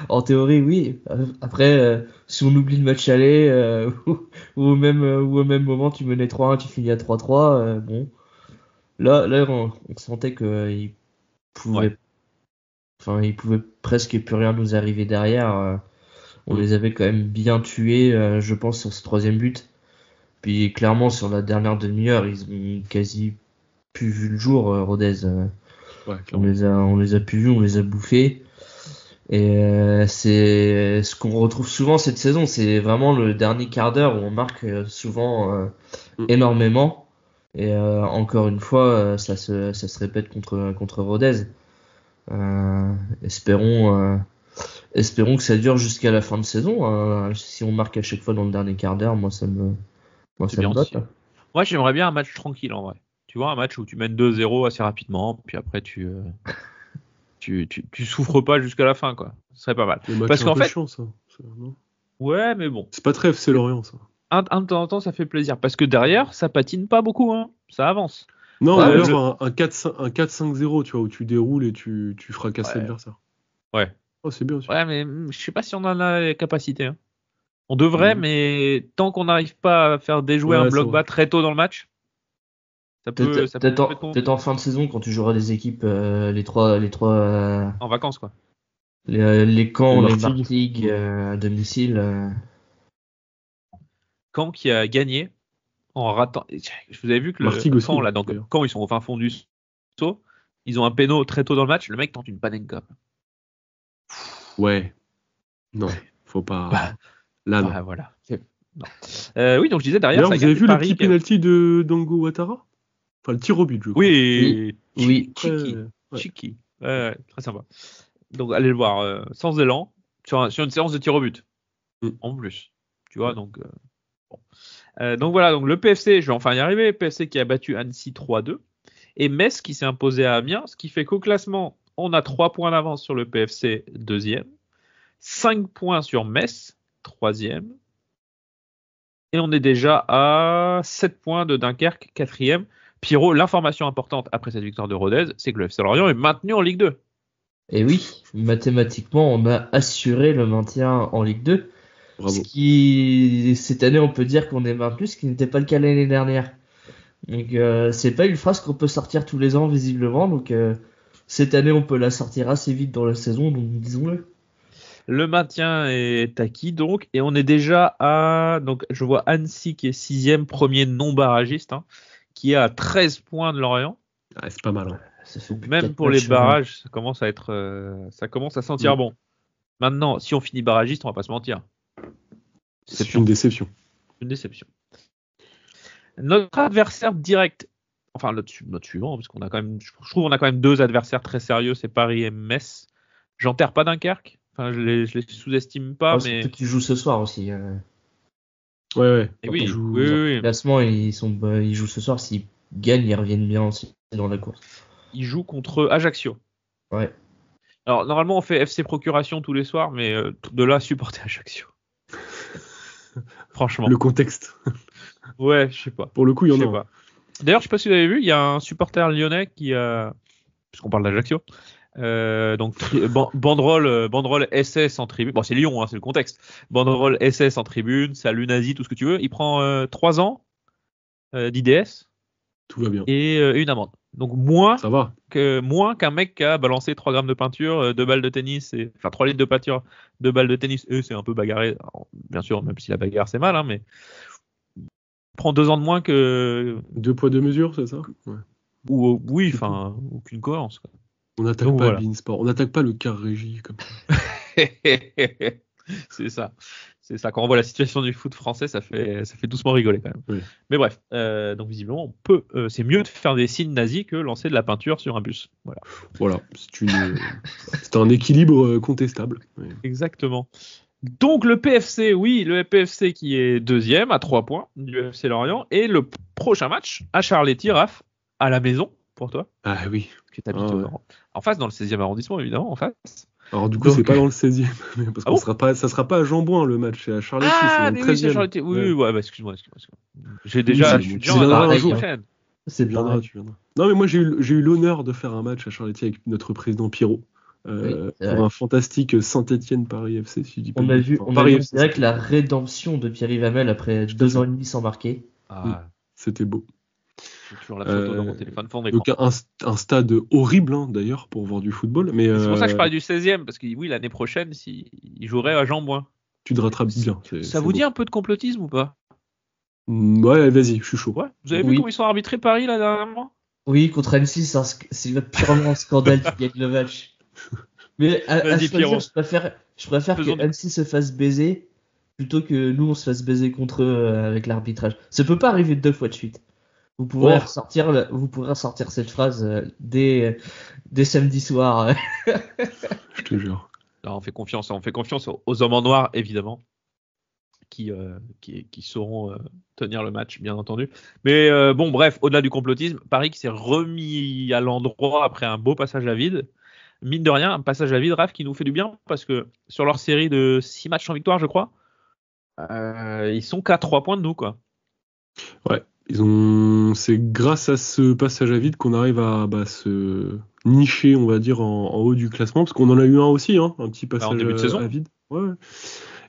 G: En théorie, oui. Après, si on oublie le match aller, ou au même moment, tu menais 3-1, tu finis à 3-3, bon. Là on sentait qu'il pouvait, il pouvait presque plus rien nous arriver derrière. On les avait quand même bien tués, je pense, sur ce troisième but. Puis clairement, sur la dernière demi-heure, ils ont quasi plus vu le jour, Rodez. On les a plus vus, on les a bouffés. Et c'est ce qu'on retrouve souvent cette saison, c'est vraiment le dernier quart d'heure où on marque souvent énormément. Et encore une fois, ça se répète contre Rodez. Espérons que ça dure jusqu'à la fin de saison. Si on marque à chaque fois dans le dernier quart d'heure, moi ça me botte.
F: Moi, j'aimerais bien un match tranquille en vrai. Tu vois, un match où tu mènes 2-0 assez rapidement, puis après tu souffres pas jusqu'à la fin, quoi. Ce serait pas mal.
H: Parce qu'en fait, chiant, ça.
F: Ouais, mais bon.
H: C'est pas très FC Lorient, ça.
F: Un de temps en temps, ça fait plaisir. Parce que derrière, ça patine pas beaucoup, hein. Ça avance.
H: Non, d'ailleurs, un 4-5-0, tu vois, où tu déroules et tu fracasses l'adversaire.
F: Ouais.
H: Oh, c'est bien aussi.
F: Ouais, mais je sais pas si on en a les capacités. Hein. On devrait, mais tant qu'on n'arrive pas à faire déjouer un bloc bas très tôt dans le match, ça peut
G: peut-être en fin de saison quand tu joueras des équipes les trois
F: en vacances quoi.
G: Les Caen, les Martigues à domicile.
F: Caen qui a gagné en ratant. Vous avez vu que
H: Martigues aussi,
F: Caen là, donc Caen ils sont au fin fond du saut, ils ont un péno très tôt dans le match, le mec tente une Panenka.
H: Ouais. Non, faut pas. Là, non.
F: Ah, voilà. Non. Oui, donc je disais derrière.
H: D'ailleurs,
F: ça
H: vous avez
F: gagne
H: vu le
F: Paris
H: petit penalty de Dango Ouattara? Enfin, le tir au but, je crois.
F: Oui,
G: Oui.
F: Chiki.
H: Ouais.
F: Chiki. Ouais, très sympa. Donc allez le voir sans élan sur une séance de tir au but. En plus. Tu vois, donc. Bon. Donc voilà, donc le PFC, je vais enfin y arriver. PFC qui a battu Annecy 3-2. Et Metz qui s'est imposé à Amiens, ce qui fait qu'au classement, on a 3 points d'avance sur le PFC, 2e. 5 points sur Metz, 3e. Et on est déjà à 7 points de Dunkerque, 4e. Pierrot, l'information importante après cette victoire de Rodez, c'est que le FC Lorient est maintenu en Ligue 2.
G: Et oui, mathématiquement, on a assuré le maintien en Ligue 2.
H: Bravo.
G: Cette année, on peut dire qu'on est maintenu, ce qui n'était pas le cas l'année dernière. Donc, c'est pas une phrase qu'on peut sortir tous les ans, visiblement. Donc, cette année, on peut la sortir assez vite dans la saison, donc disons-le.
F: Le maintien est acquis donc, et on est déjà à, donc je vois Annecy qui est 6e, premier non barragiste, qui est à 13 points de Lorient.
H: Ah, c'est pas mal. Hein.
G: Ça fait
F: Même pour les barrages, ça commence à être, ça commence à sentir bon. Maintenant, si on finit barragiste, on va pas se mentir.
H: C'est une déception.
F: Une déception. Notre adversaire direct, enfin notre suivant, parce qu'on a quand même, je trouve qu'on a quand même 2 adversaires très sérieux, c'est Paris et Metz. J'enterre pas Dunkerque. Enfin, je les sous-estime pas, mais.
G: Ceux qui jouent ce soir aussi.
H: Ouais.
F: Et oui,
H: Ils jouent,
F: oui.
G: Le classement, ils jouent ce soir. S'ils gagnent, ils reviennent bien aussi dans la course.
F: Ils jouent contre Ajaccio.
G: Ouais.
F: Alors, normalement, on fait FC Procuration tous les soirs, mais de là, supporter Ajaccio. Franchement.
H: Le contexte.
F: Ouais, je sais pas.
H: Pour le coup, il y en a.
F: Pas. D'ailleurs, je sais pas si vous avez vu, il y a un supporter lyonnais qui puisqu'on parle d'Ajaccio, donc banderole SS en tribune. Bon, c'est Lyon, c'est le contexte. Banderole SS en tribune, salut nazi, tout ce que tu veux. Il prend 3 ans d'IDS.
H: Tout va bien.
F: Et une amende. Donc moins qu'un mec qui a balancé 3 grammes de peinture, 2 balles de tennis, 3 litres de peinture, 2 balles de tennis. C'est un peu bagarré. Alors, bien sûr, même si la bagarre c'est mal, mais prend 2 ans de moins que.
H: 2 poids 2 mesures, c'est ça? Ouais.
F: Oui, enfin, aucune cohérence. Quoi.
H: On n'attaque pas Beansport, on n'attaque pas le car régie comme ça.
F: C'est ça. C'est ça. Quand on voit la situation du foot français, ça fait doucement rigoler quand même.
H: Oui.
F: Mais bref, donc visiblement, on peut. C'est mieux de faire des signes nazis que lancer de la peinture sur un bus. Voilà.
H: C'est un équilibre contestable. Oui.
F: Exactement. Donc le PFC, le PFC qui est 2e à 3 points du FC Lorient, et le prochain match à Charletti, Raph, à la maison pour toi.
H: Ah oui.
F: Qui est habité en face, dans le 16e arrondissement évidemment, en face.
H: Alors du coup, c'est pas dans le 16e, parce que ça sera pas à Jean-Bouin le match, c'est à Charletti.
F: Ah, mais oui, c'est Charletti. Oui, ouais, excuse-moi. J'ai déjà.
H: Tu viendras un jour.
G: C'est bien.
H: Tu viendras. Non, mais moi j'ai eu l'honneur de faire un match à Charletti avec notre président Pierrot. Pour un fantastique Saint-Étienne-Paris FC, si je dis pas.
G: On a vu direct la rédemption de Pierre-Yves Hamel après 2 ans et demi sans marquer.
H: C'était beau.
F: J'ai toujours la photo dans mon téléphone fond
H: d'écran. Donc un stade horrible d'ailleurs pour voir du football. Mais
F: c'est pour ça que je parlais du 16e, parce que oui, l'année prochaine, il jouerait à Jean-Bouin.
H: Tu te rattrapes bien.
F: Ça vous dit un peu de complotisme ou pas?
H: Ouais, vas-y, je suis chaud.
F: Ouais. Vous avez vu comment ils sont arbitrés Paris là dernièrement?
G: Oui, contre Annecy, c'est purement un scandale qui gagne le match. Mais à choisir, je préfère que Annecy se fasse baiser plutôt que nous on se fasse baiser contre eux avec l'arbitrage. Ça peut pas arriver 2 fois de suite. Vous pourrez ressortir cette phrase dès samedi soir.
H: Je te jure.
F: Là, on fait confiance aux hommes en noir évidemment, qui sauront tenir le match bien entendu. Mais bon bref, au-delà du complotisme, Paris qui s'est remis à l'endroit après un beau passage à vide. Mine de rien, un passage à vide, Raph, qui nous fait du bien parce que sur leur série de 6 matchs sans victoire, je crois, ils sont qu'à 3 points de nous, quoi.
H: Ouais, c'est grâce à ce passage à vide qu'on arrive à se nicher, on va dire, en haut du classement, parce qu'on en a eu un aussi, un petit passage
F: en début de saison.
H: À vide. Ouais.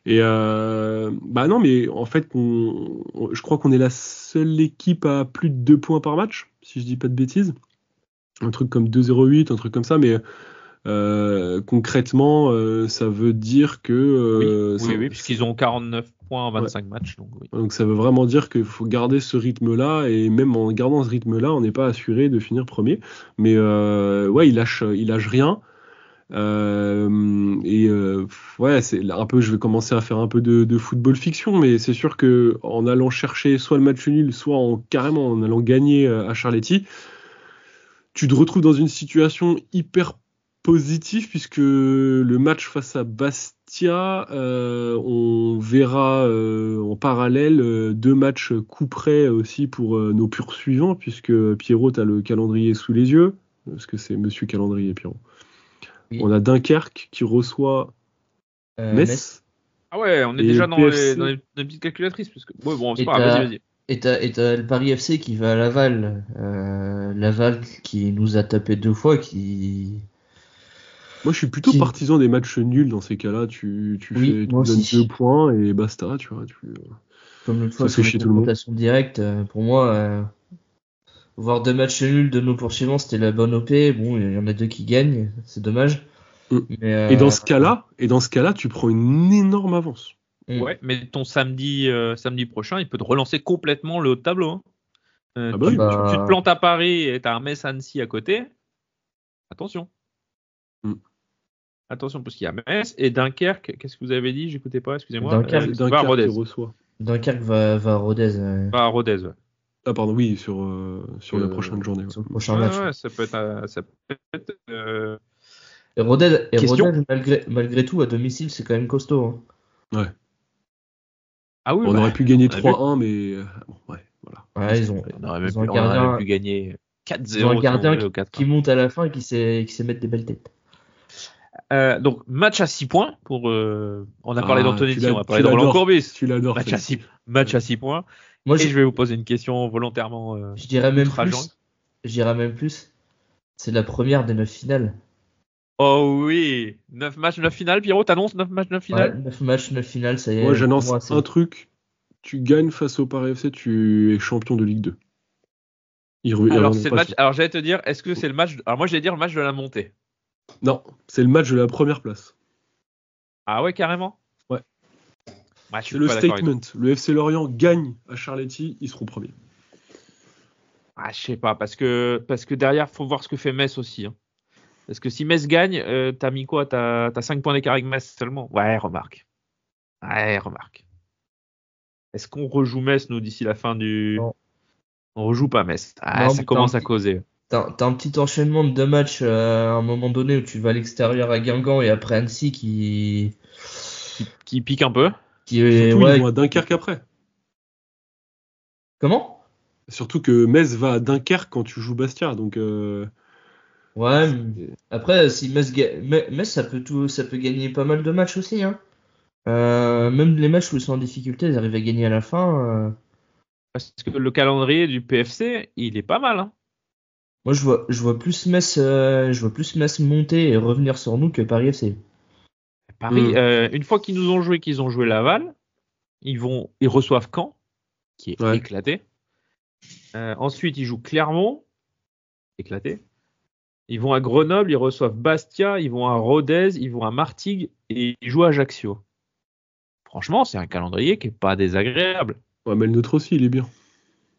H: Et non, mais en fait, je crois qu'on est la seule équipe à plus de 2 points par match, si je dis pas de bêtises. Un truc comme 2-0-8, un truc comme ça, mais concrètement, ça veut dire que...
F: oui, puisqu'ils ont 49 points en 25 matchs.
H: Donc ça veut vraiment dire qu'il faut garder ce rythme-là, et même en gardant ce rythme-là, on n'est pas assuré de finir premier. Mais il lâche rien. Ouais, c'est là, un peu, je vais commencer à faire un peu de football fiction, mais c'est sûr que en allant chercher soit le match nul, soit carrément en allant gagner à Charletti, tu te retrouves dans une situation hyper positive puisque le match face à Bastia, on verra en parallèle 2 matchs coup près aussi pour nos poursuivants, puisque Pierrot, tu as le calendrier sous les yeux, parce que c'est Monsieur Calendrier, Pierrot.
G: Oui.
H: On a Dunkerque qui reçoit Metz.
F: Ah ouais, on est
H: Et
F: déjà dans
H: PFC.
F: les petites calculatrices. Parce que... Ouais, bon, c'est
G: Et
F: pas grave, vas-y.
G: Et t'as le Paris FC qui va à Laval. Laval qui nous a tapé 2 fois,
H: Moi, je suis plutôt
G: Qui-
H: partisan des matchs nuls dans ces cas-là. Tu
G: Oui, moi
H: donnes
G: aussi.
H: 2 points et basta, tu vois.
G: Comme l'autre fois
H: Ça
G: sur
H: fait
G: les
H: chier tout le monde.
G: confrontations directes, pour moi, voir 2 matchs nuls de nos poursuivants, c'était la bonne OP. Bon, il y en a 2 qui gagnent, c'est dommage.
H: Mm.
G: Mais,
H: Et dans ce cas-là, tu prends une énorme avance.
F: Ouais, mais ton samedi prochain, il peut te relancer complètement le haut de tableau. Hein.
H: Ah bah oui, bien sûr.
F: Tu te plantes à Paris et t'as un Metz-Annecy à côté. Attention.
H: Mm.
F: Attention, parce qu'il y a Metz et Dunkerque. Qu'est-ce que vous avez dit? J'écoutais pas, excusez-moi.
G: Dunkerque,
F: va à
H: Dunkerque
F: Rodez.
H: qui reçoit.
G: Dunkerque va à Rodez
F: Va à Rodez, ouais.
H: Ah pardon, oui, sur la prochaine journée.
G: sur
H: Ouais.
G: le prochain match.
F: Ouais, ça peut être
G: Et Rodez,
F: Question
G: malgré tout, à domicile, c'est quand même costaud. Hein.
H: Ouais.
F: Ah oui,
H: On
F: bah,
H: aurait pu gagner
F: on a vu.
H: 3-1, mais bon, ouais, voilà.
G: Ouais, ils ont
F: On aurait
G: ils ont un
F: on aurait
G: gardien,
F: pu gagner 4-0
G: ils ont un
F: si on
G: gardien
F: voulait au 4-1.
G: qui monte à la fin et qui sait mettre des belles têtes.
F: Donc, match à 6 points. On a parlé d'Antonetti, on va parler de
H: tu
F: Roland
H: l'adores.
F: Courbis.
H: Tu l'adores.
F: Match à 6 points.
G: Moi,
F: Et je vais vous poser une question volontairement
G: je dirais même
F: outrageante.
G: plus. C'est la première des 9 finales.
F: Oh oui, 9 matchs, 9 finales. Pierrot, t'annonces 9 matchs, 9 finales?
G: Ouais, 9 matchs, 9 finales, ça y est.
H: Moi, j'annonce
G: pour moi, c'est-
H: un truc. Tu gagnes face au Paris FC, tu es champion de Ligue 2.
F: Alors, c'est le match. Alors, j'allais te dire, est-ce que c'est le match. Alors, moi, j'allais dire le match de la montée.
H: Non, c'est le match de la première place.
F: Ah ouais, carrément?
H: Ouais.
F: Bah, je suis
H: C'est le
F: pas d'accord avec toi.
H: statement. Le FC Lorient gagne à Charletti, ils seront premiers.
F: Ah, je sais pas, parce que derrière, faut voir ce que fait Metz aussi. Hein. Parce que si Metz gagne, t'as mis quoi? T'as 5 points d'écart avec Metz seulement? Ouais, remarque. Est-ce qu'on rejoue Metz, nous, d'ici la fin du.
G: Non.
F: On rejoue pas Metz. Ah,
G: Non,
F: ça
G: mais
F: commence à causer.
G: T'as un petit enchaînement de 2 matchs à un moment donné où tu vas à l'extérieur à Guingamp et après Annecy
F: Qui pique un peu.
H: Surtout,
G: ouais,
H: ils vont à Dunkerque après.
G: Comment?
H: Surtout que Metz va à Dunkerque quand tu joues Bastia. Donc,
G: Ouais, après, si Metz, ça peut gagner pas mal de matchs aussi, hein. Même les matchs où ils sont en difficulté, ils arrivent à gagner à la fin.
F: Parce que le calendrier du PFC, il est pas mal. Hein.
G: Moi, je vois plus Metz monter et revenir sur nous que Paris FC.
F: Paris, une fois qu'ils ont joué Laval, ils reçoivent Caen, qui est
H: Ouais.
F: éclaté. Ensuite, ils jouent Clermont, éclaté. Ils vont à Grenoble, ils reçoivent Bastia, ils vont à Rodez, ils vont à Martigues et ils jouent à Ajaccio. Franchement, c'est un calendrier qui est pas désagréable.
H: ouais, mais le nôtre aussi, il est bien.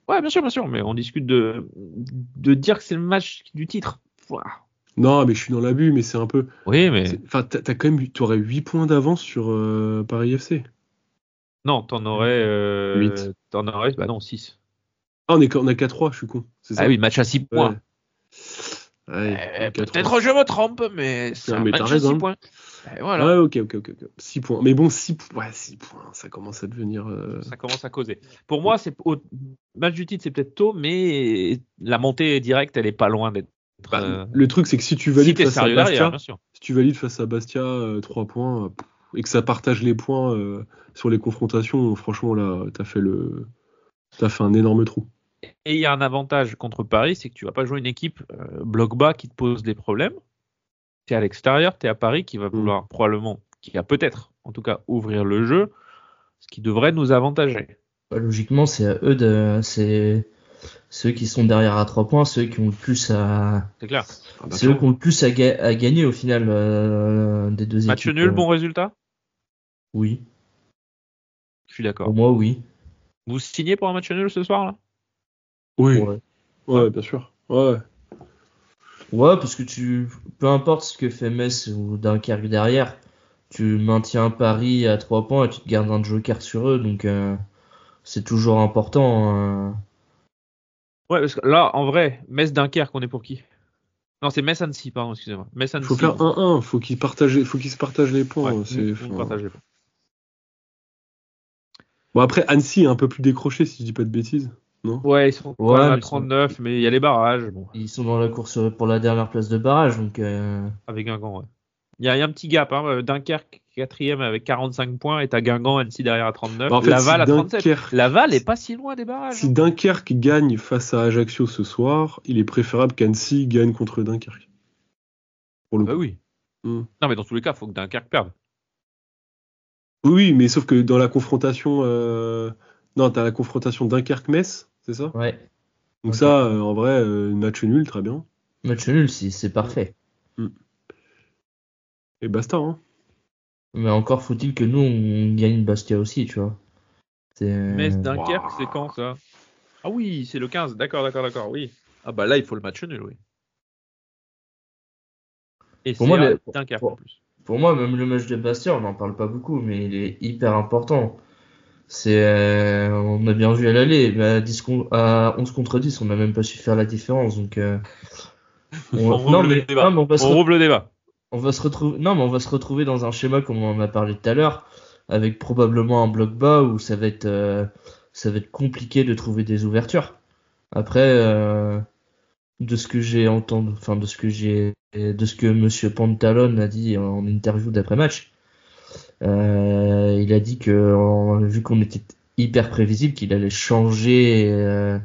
F: Ouais, bien sûr, mais on discute de dire que c'est le match du titre. Ouah.
H: Non, mais je suis dans l'abus, mais c'est un peu.
F: Oui, mais
H: Enfin, t'aurais 8 points d'avance sur Paris FC.
F: non, t'en aurais
H: 8.
F: Bah non, 6.
H: Ah, on a qu'à 3, je suis con. C'est ça.
F: Ah oui, match à 6 points.
H: Ouais,
F: Peut-être je me trompe, mais c'est
H: Non,
F: un
H: mais
F: match
H: t'as
F: à 6
H: raison.
F: points. Et voilà,
H: Ouais, ok. 6 points. Mais bon, 6 points, ça commence à devenir.
F: ça commence à causer. Pour moi, match du titre, c'est peut-être tôt, mais la montée directe, elle est pas loin d'être.
H: Le truc, c'est que si tu
F: Si
H: valides
F: t'es
H: face à
F: sérieux
H: Bastia,
F: derrière, bien sûr.
H: si tu valides face à Bastia 3 points et que ça partage les points sur les confrontations, franchement, là, t'as fait un énorme trou.
F: Et il y a un avantage contre Paris, c'est que tu vas pas jouer une équipe bloc bas qui te pose des problèmes. Tu es à l'extérieur, tu es à Paris qui va vouloir probablement, qui va peut-être, en tout cas, ouvrir le jeu, ce qui devrait nous avantager.
G: Bah, logiquement, c'est à eux c'est ceux qui sont derrière à 3 points, ceux qui ont le plus à.
F: C'est clair.
G: C'est eux qui ont le plus à gagner au final des deux
F: Match
G: équipes.
F: nul, bon résultat?
G: Oui.
F: Je suis d'accord.
G: Pour moi, oui.
F: Vous signez pour un match nul ce soir là?
H: Oui.
G: Ouais.
H: Ouais, bien sûr. Ouais.
G: Ouais, parce que peu importe ce que fait Metz ou Dunkerque derrière, tu maintiens Paris à 3 points et tu te gardes un joker sur eux, donc c'est toujours important.
F: Ouais, parce que là, en vrai, Metz-Dunkerque, on est pour qui? Non, c'est Metz-Annecy, pardon, excusez-moi.
H: Il
F: Metz-Annecy.
H: faut faire 1-1, faut qu'ils se partagent les points.
F: Ouais, on partage les points.
H: Bon, après, Annecy est un peu plus décroché, si je dis pas de bêtises, non?
F: Ouais, ils sont quand
G: Ouais,
F: même à
G: mais
F: 39, mais il y a les barrages. Bon,
G: Ils sont dans la course pour la dernière place de barrage, donc
F: avec Guingamp, ouais. Il y a un petit gap, hein. Dunkerque 4e avec 45 points et t'as Guingamp, Annecy derrière à 39.
H: Bah, en fait,
F: Laval à
H: si
F: 37. Laval est pas si loin des barrages.
H: Si Dunkerque gagne face à Ajaccio ce soir, il est préférable qu'Annecy gagne contre Dunkerque. Pour le
F: Bah
H: coup.
F: oui.
H: Mm.
F: Non, mais dans tous les cas, il faut que Dunkerque perde.
H: Oui, mais sauf que dans la confrontation, non, t'as la confrontation Dunkerque-Metz, c'est ça?
G: ouais.
H: Donc
G: Ok.
H: ça, en vrai, match nul, très bien.
G: Match nul, c'est parfait.
H: Et basta, hein.
G: Mais encore faut-il que nous, on gagne Bastia aussi, tu vois.
F: Metz-Dunkerque, c'est quand ça? Ah oui, c'est le 15. D'accord, oui. Ah bah là, il faut le match nul, oui. Et
G: Pour
F: c'est
G: moi,
F: à Dunkerque en plus.
G: Pour moi, même le match de Bastia, on n'en parle pas beaucoup, mais il est hyper important. On a bien vu à l'aller, mais à 11 contre 10, on n'a même pas su faire la différence. Donc,
F: On rouvre le débat.
G: non, mais
F: On rouvre le débat.
G: on va se retrouver, non, mais on va se retrouver dans un schéma comme on en a parlé tout à l'heure, avec probablement un bloc bas où ça va être compliqué de trouver des ouvertures. Après, de ce que j'ai entendu, enfin de ce que Monsieur Pantalone a dit en interview d'après-match, il a dit que vu qu'on était hyper prévisible, qu'il allait changer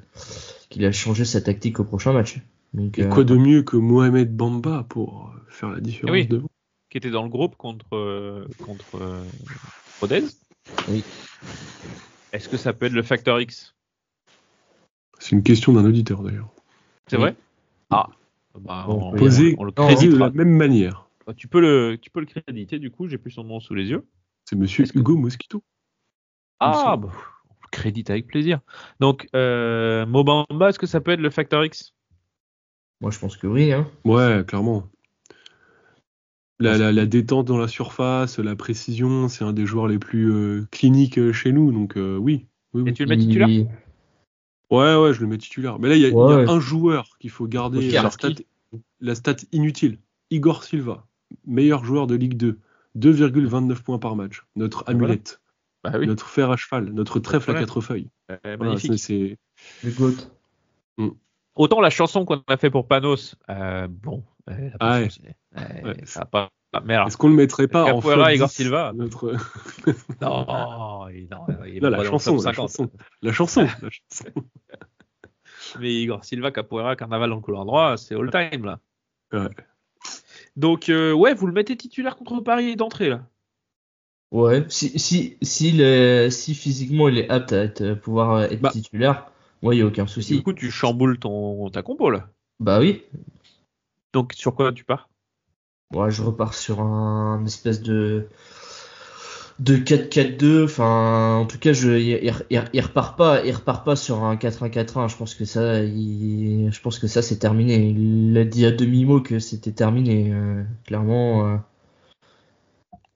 G: sa tactique au prochain match. Donc,
H: Et quoi de mieux que Mohamed Bamba pour faire la différence
F: Oui.
H: devant?
F: Qui était dans le groupe contre Rodez.
G: Oui.
F: Est-ce que ça peut être le facteur X?
H: C'est une question d'un auditeur d'ailleurs.
F: C'est
G: Oui.
F: vrai? Ah. Bah,
G: Bon,
H: Posé
F: on le
G: non,
H: de
F: créditera.
H: la même manière.
F: Tu peux le créditer, du coup, j'ai plus son nom sous les yeux.
H: C'est Monsieur
F: Est-ce que-
H: Hugo Mosquito.
F: Ah, bah, on le crédite avec plaisir. Donc, Mobamba, est-ce que ça peut être le facteur X?
G: moi, je pense que oui, hein.
H: Ouais, clairement. La détente dans la surface, la précision, c'est un des joueurs les plus cliniques chez nous, donc oui.
F: Et
H: Oui.
F: tu le mets titulaire?
H: Ouais, je le mets titulaire. Mais là, il y a
G: Ouais.
H: un joueur qu'il faut garder la stat inutile. Igor Silva, meilleur joueur de Ligue 2, 2,29 points par match. Notre amulette,
F: Bah oui.
H: notre fer à cheval, notre trèfle à
F: Voilà.
H: 4 feuilles. Voilà,
F: Magnifique.
H: c'est...
G: Le GOAT.
F: Autant la chanson qu'on a fait pour Panos, bon, elle a pas
H: Ah ouais.
F: fonctionné.
H: Ouais.
F: Ça a pas. Merde.
H: Est-ce qu'on le mettrait pas en
F: Capoeira,
H: flop
F: Igor
H: 10,
F: Silva.
H: notre...
F: Non, il est
H: Non,
F: pas
H: la
F: dans le
H: chanson,
F: top
H: la
F: 50.
H: chanson. La chanson.
F: Mais Igor Silva, Capoeira, Carnaval dans le couloir droit, c'est all time là.
H: Ouais.
F: Donc ouais, vous le mettez titulaire contre Paris d'entrée là.
G: Ouais. Si physiquement il est apte à pouvoir être
H: Bah.
G: titulaire, moi, il y a aucun
F: Du
G: souci.
F: coup, tu chamboules ta compo là.
G: Bah oui.
F: Donc sur quoi tu pars?
G: Moi, je repars sur un espèce de 4-4-2. Enfin, en tout cas, il repart pas sur un 4-1-4-1. Je pense que ça, c'est terminé. Il a dit à demi-mot que c'était terminé, clairement.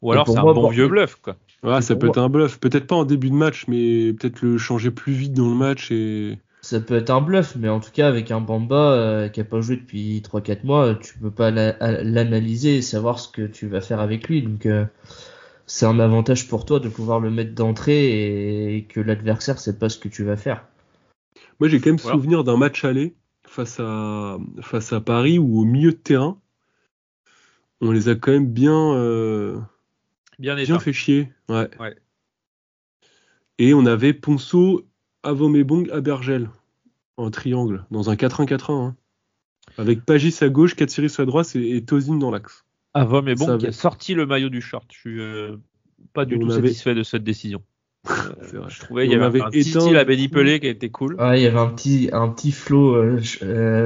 F: Ou
G: Et
F: alors
G: pour
F: c'est
G: moi,
F: un bon vieux bluff quoi.
H: Ouais, ça
G: pour
H: peut être
G: moi-
H: un bluff. Peut-être pas en début de match, mais peut-être le changer plus vite dans le match. Et
G: Ça peut être un bluff, mais en tout cas, avec un Bamba qui a pas joué depuis 3-4 mois, tu peux pas l'analyser et savoir ce que tu vas faire avec lui. Donc, c'est un avantage pour toi de pouvoir le mettre d'entrée et que l'adversaire sait pas ce que tu vas faire.
H: moi, j'ai quand même
F: Voilà.
H: souvenir d'un match aller face à Paris où au milieu de terrain, on les a quand même bien
F: Bien éteint.
H: fait chier. Ouais.
F: Ouais.
H: Et on avait Ponceau, Avomebong, Abergel en triangle dans un 4-1-4-1. Hein. Avec Pagis à gauche, Katsiris à droite et Tozin dans l'axe.
F: Avom est bon
H: Ça
F: qui
H: va.
F: a sorti le maillot du short. Je suis pas du
H: Et
F: tout
H: on avait-
F: satisfait de cette décision.
H: C'est vrai.
F: Je trouvais
H: Et
F: il y
H: on
F: avait
H: avait
F: un petit
H: éteint,
F: style à
H: du
F: Benny
H: coup-
F: Pelé qui était cool.
G: Ouais, il y avait un petit flow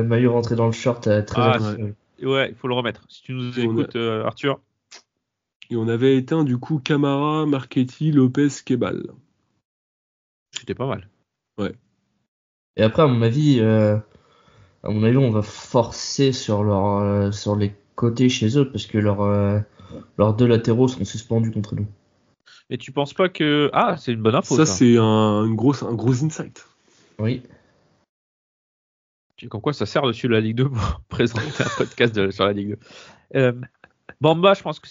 G: maillot rentré dans le short très
F: Ah,
G: habituel.
F: Ouais, il faut le remettre. Si tu nous
H: Et on a-
F: écoutes, Arthur.
H: Et on avait éteint du coup Camara, Marchetti, Lopez, Kebal.
F: C'était pas mal.
G: Et après, à mon avis, à mon avis, on va forcer sur les côtés chez eux parce que leurs deux latéraux seront suspendus contre nous.
F: Et tu penses pas que... Ah, c'est une bonne info.
H: Ça, c'est un gros insight.
G: Oui.
F: Comme quoi, ça sert dessus la Ligue 2 pour présenter un podcast sur la Ligue 2. Bamba, je pense que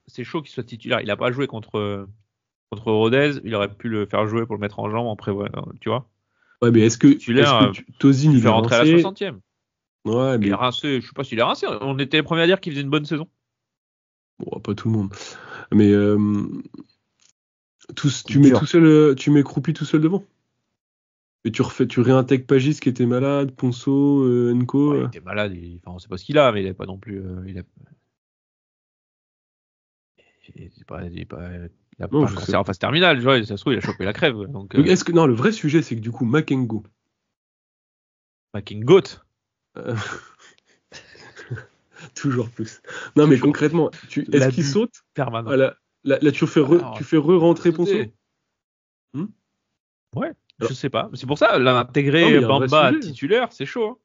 F: c'est chaud qu'il soit titulaire. Il a pas joué contre Rodez. Il aurait pu le faire jouer pour le mettre en jambe en prévoyant, tu vois.
H: Ouais, mais est-ce que Tozin
F: il fait rentrer à la 60e?
H: Ouais, mais
F: il est rincé. Je sais pas s'il est rincé. On était les premiers à dire qu'il faisait une bonne saison.
H: Bon, pas tout le monde. Mais tu mets Croupi tout seul devant. Et tu réintègres Pagis qui était malade, Ponceau, Nko.
F: Ouais, il était malade, on sait pas ce qu'il a, mais il est pas non plus. Il a pas un cancer en phase terminale, ça se trouve, il a chopé la crève. Donc,
H: le vrai sujet, c'est que du coup, Makengo.
F: Makengoat.
H: Toujours plus. Non, mais concrètement, est-ce qu'il saute
F: permanent.
H: Là, tu fais re-rentrer Ponceau.
F: Ouais. Je sais pas. C'est pour ça, l'intégrer Bamba titulaire, c'est chaud. Hein.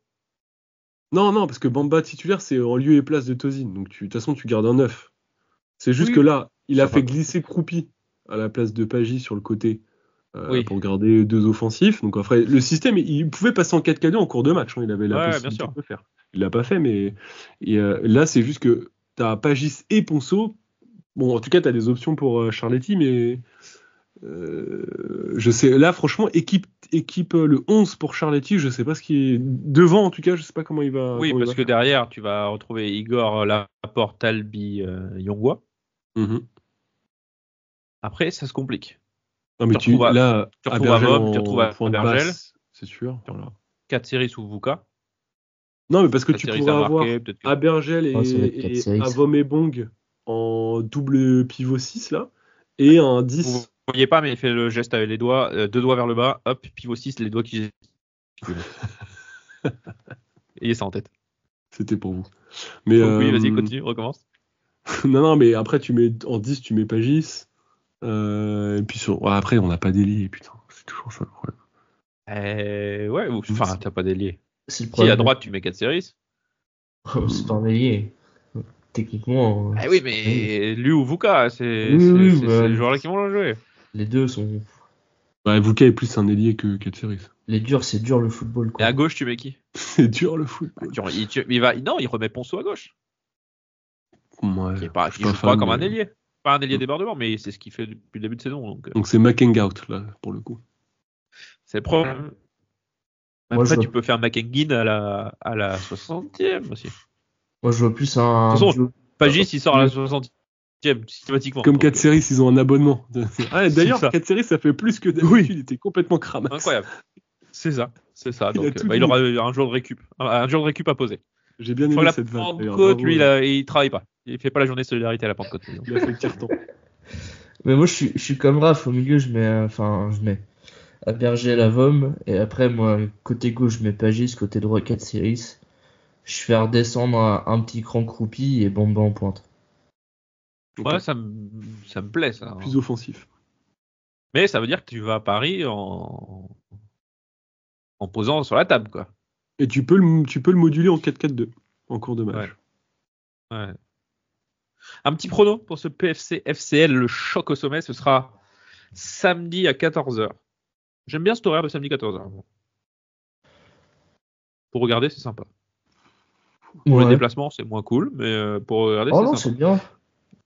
H: Non, parce que Bamba titulaire, c'est en lieu et place de Tozin. Donc, de toute façon, tu gardes un 9. C'est juste que là, il a fait glisser Croupi à la place de Pagis sur le côté pour garder deux offensifs. Donc, après, le système, il pouvait passer en 4-4-2 en cours de match. Hein. Il avait la possibilité de le faire. Il l'a pas fait, mais là, c'est juste que tu as Pagis et Ponceau. Bon, en tout cas, tu as des options pour Charletti, mais... je sais, là franchement équipe le 11 pour Charletti, je sais pas ce qui est devant, en tout cas je sais pas comment il va.
F: Oui, parce que derrière tu vas retrouver Igor Laporte, Albi, Yongwa. Après ça se complique.
H: Non mais tu retrouves
F: Avom, tu retrouves Abergel,
H: c'est sûr. Voilà.
F: Katseris ou Vuka.
H: Non mais parce que tu pourrais avoir Abergel et Avom et Bong en double pivot 6 là et un 10.
F: Vous voyez pas, mais il fait le geste avec les doigts, 2 doigts vers le bas, hop, pivot 6, les doigts qui... Ayez ça en tête.
H: C'était pour vous. Mais
F: oui, vas-y, continue, recommence.
H: non, mais après, en 10, tu mets Pagis. Et puis après, on n'a pas d'ailier, putain. C'est toujours ça le problème.
F: Ouais, t'as pas d'ailier.
G: Si
F: à droite, tu mets Katseris.
G: C'est pas un ailier. Techniquement.
F: Oui, mais lui ou Vuka, c'est les joueurs-là qui vont le jouer.
G: Les deux sont.
H: Vuka est plus un ailier que Katseris.
G: C'est dur le football. Quoi.
F: Et à gauche, tu mets qui?
H: C'est dur le football.
F: Il remet Ponceau à gauche.
H: Ouais.
F: Qui joue pas comme un ailier. Pas un ailier débordement, mais c'est ce qu'il fait depuis le début de saison.
H: Donc c'est Makengout, là, pour le coup.
F: C'est le problème. Après, tu peux faire Makengin à la 60e aussi.
G: Moi, je vois plus un.
F: De toute façon, Pagis, il sort à la 60e systématiquement.
H: Comme Katseris, ils ont un abonnement. D'ailleurs, Katseris, ça fait plus que d'habitude. Il était complètement cramasse.
F: Incroyable. C'est ça. Donc, il aura un jour de récup. Un jour de récup à poser.
H: J'ai bien aimé cette vanne.
F: Pentecôte, lui, il travaille pas. Il fait pas la journée de solidarité à la Pentecôte.
H: Il a fait le carton.
G: Mais moi, je suis comme Raph. Au milieu, je mets Abergel, Avom. Et après, moi, côté gauche, je mets Pagis. Côté droit, Katseris. Je fais redescendre un petit cran Croupi et Bamba en pointe.
F: Ouais, ça me plaît, ça.
H: Plus offensif.
F: Mais ça veut dire que tu vas à Paris en posant sur la table, quoi.
H: Et tu peux le moduler en 4-4-2 en cours de match.
F: Ouais. Un petit prono pour ce PFC FCL, le choc au sommet, ce sera samedi à 14h. J'aime bien cet horaire de samedi 14h. Pour regarder, c'est sympa. Pour les déplacements, c'est moins cool, mais pour regarder, c'est sympa.
G: C'est bien.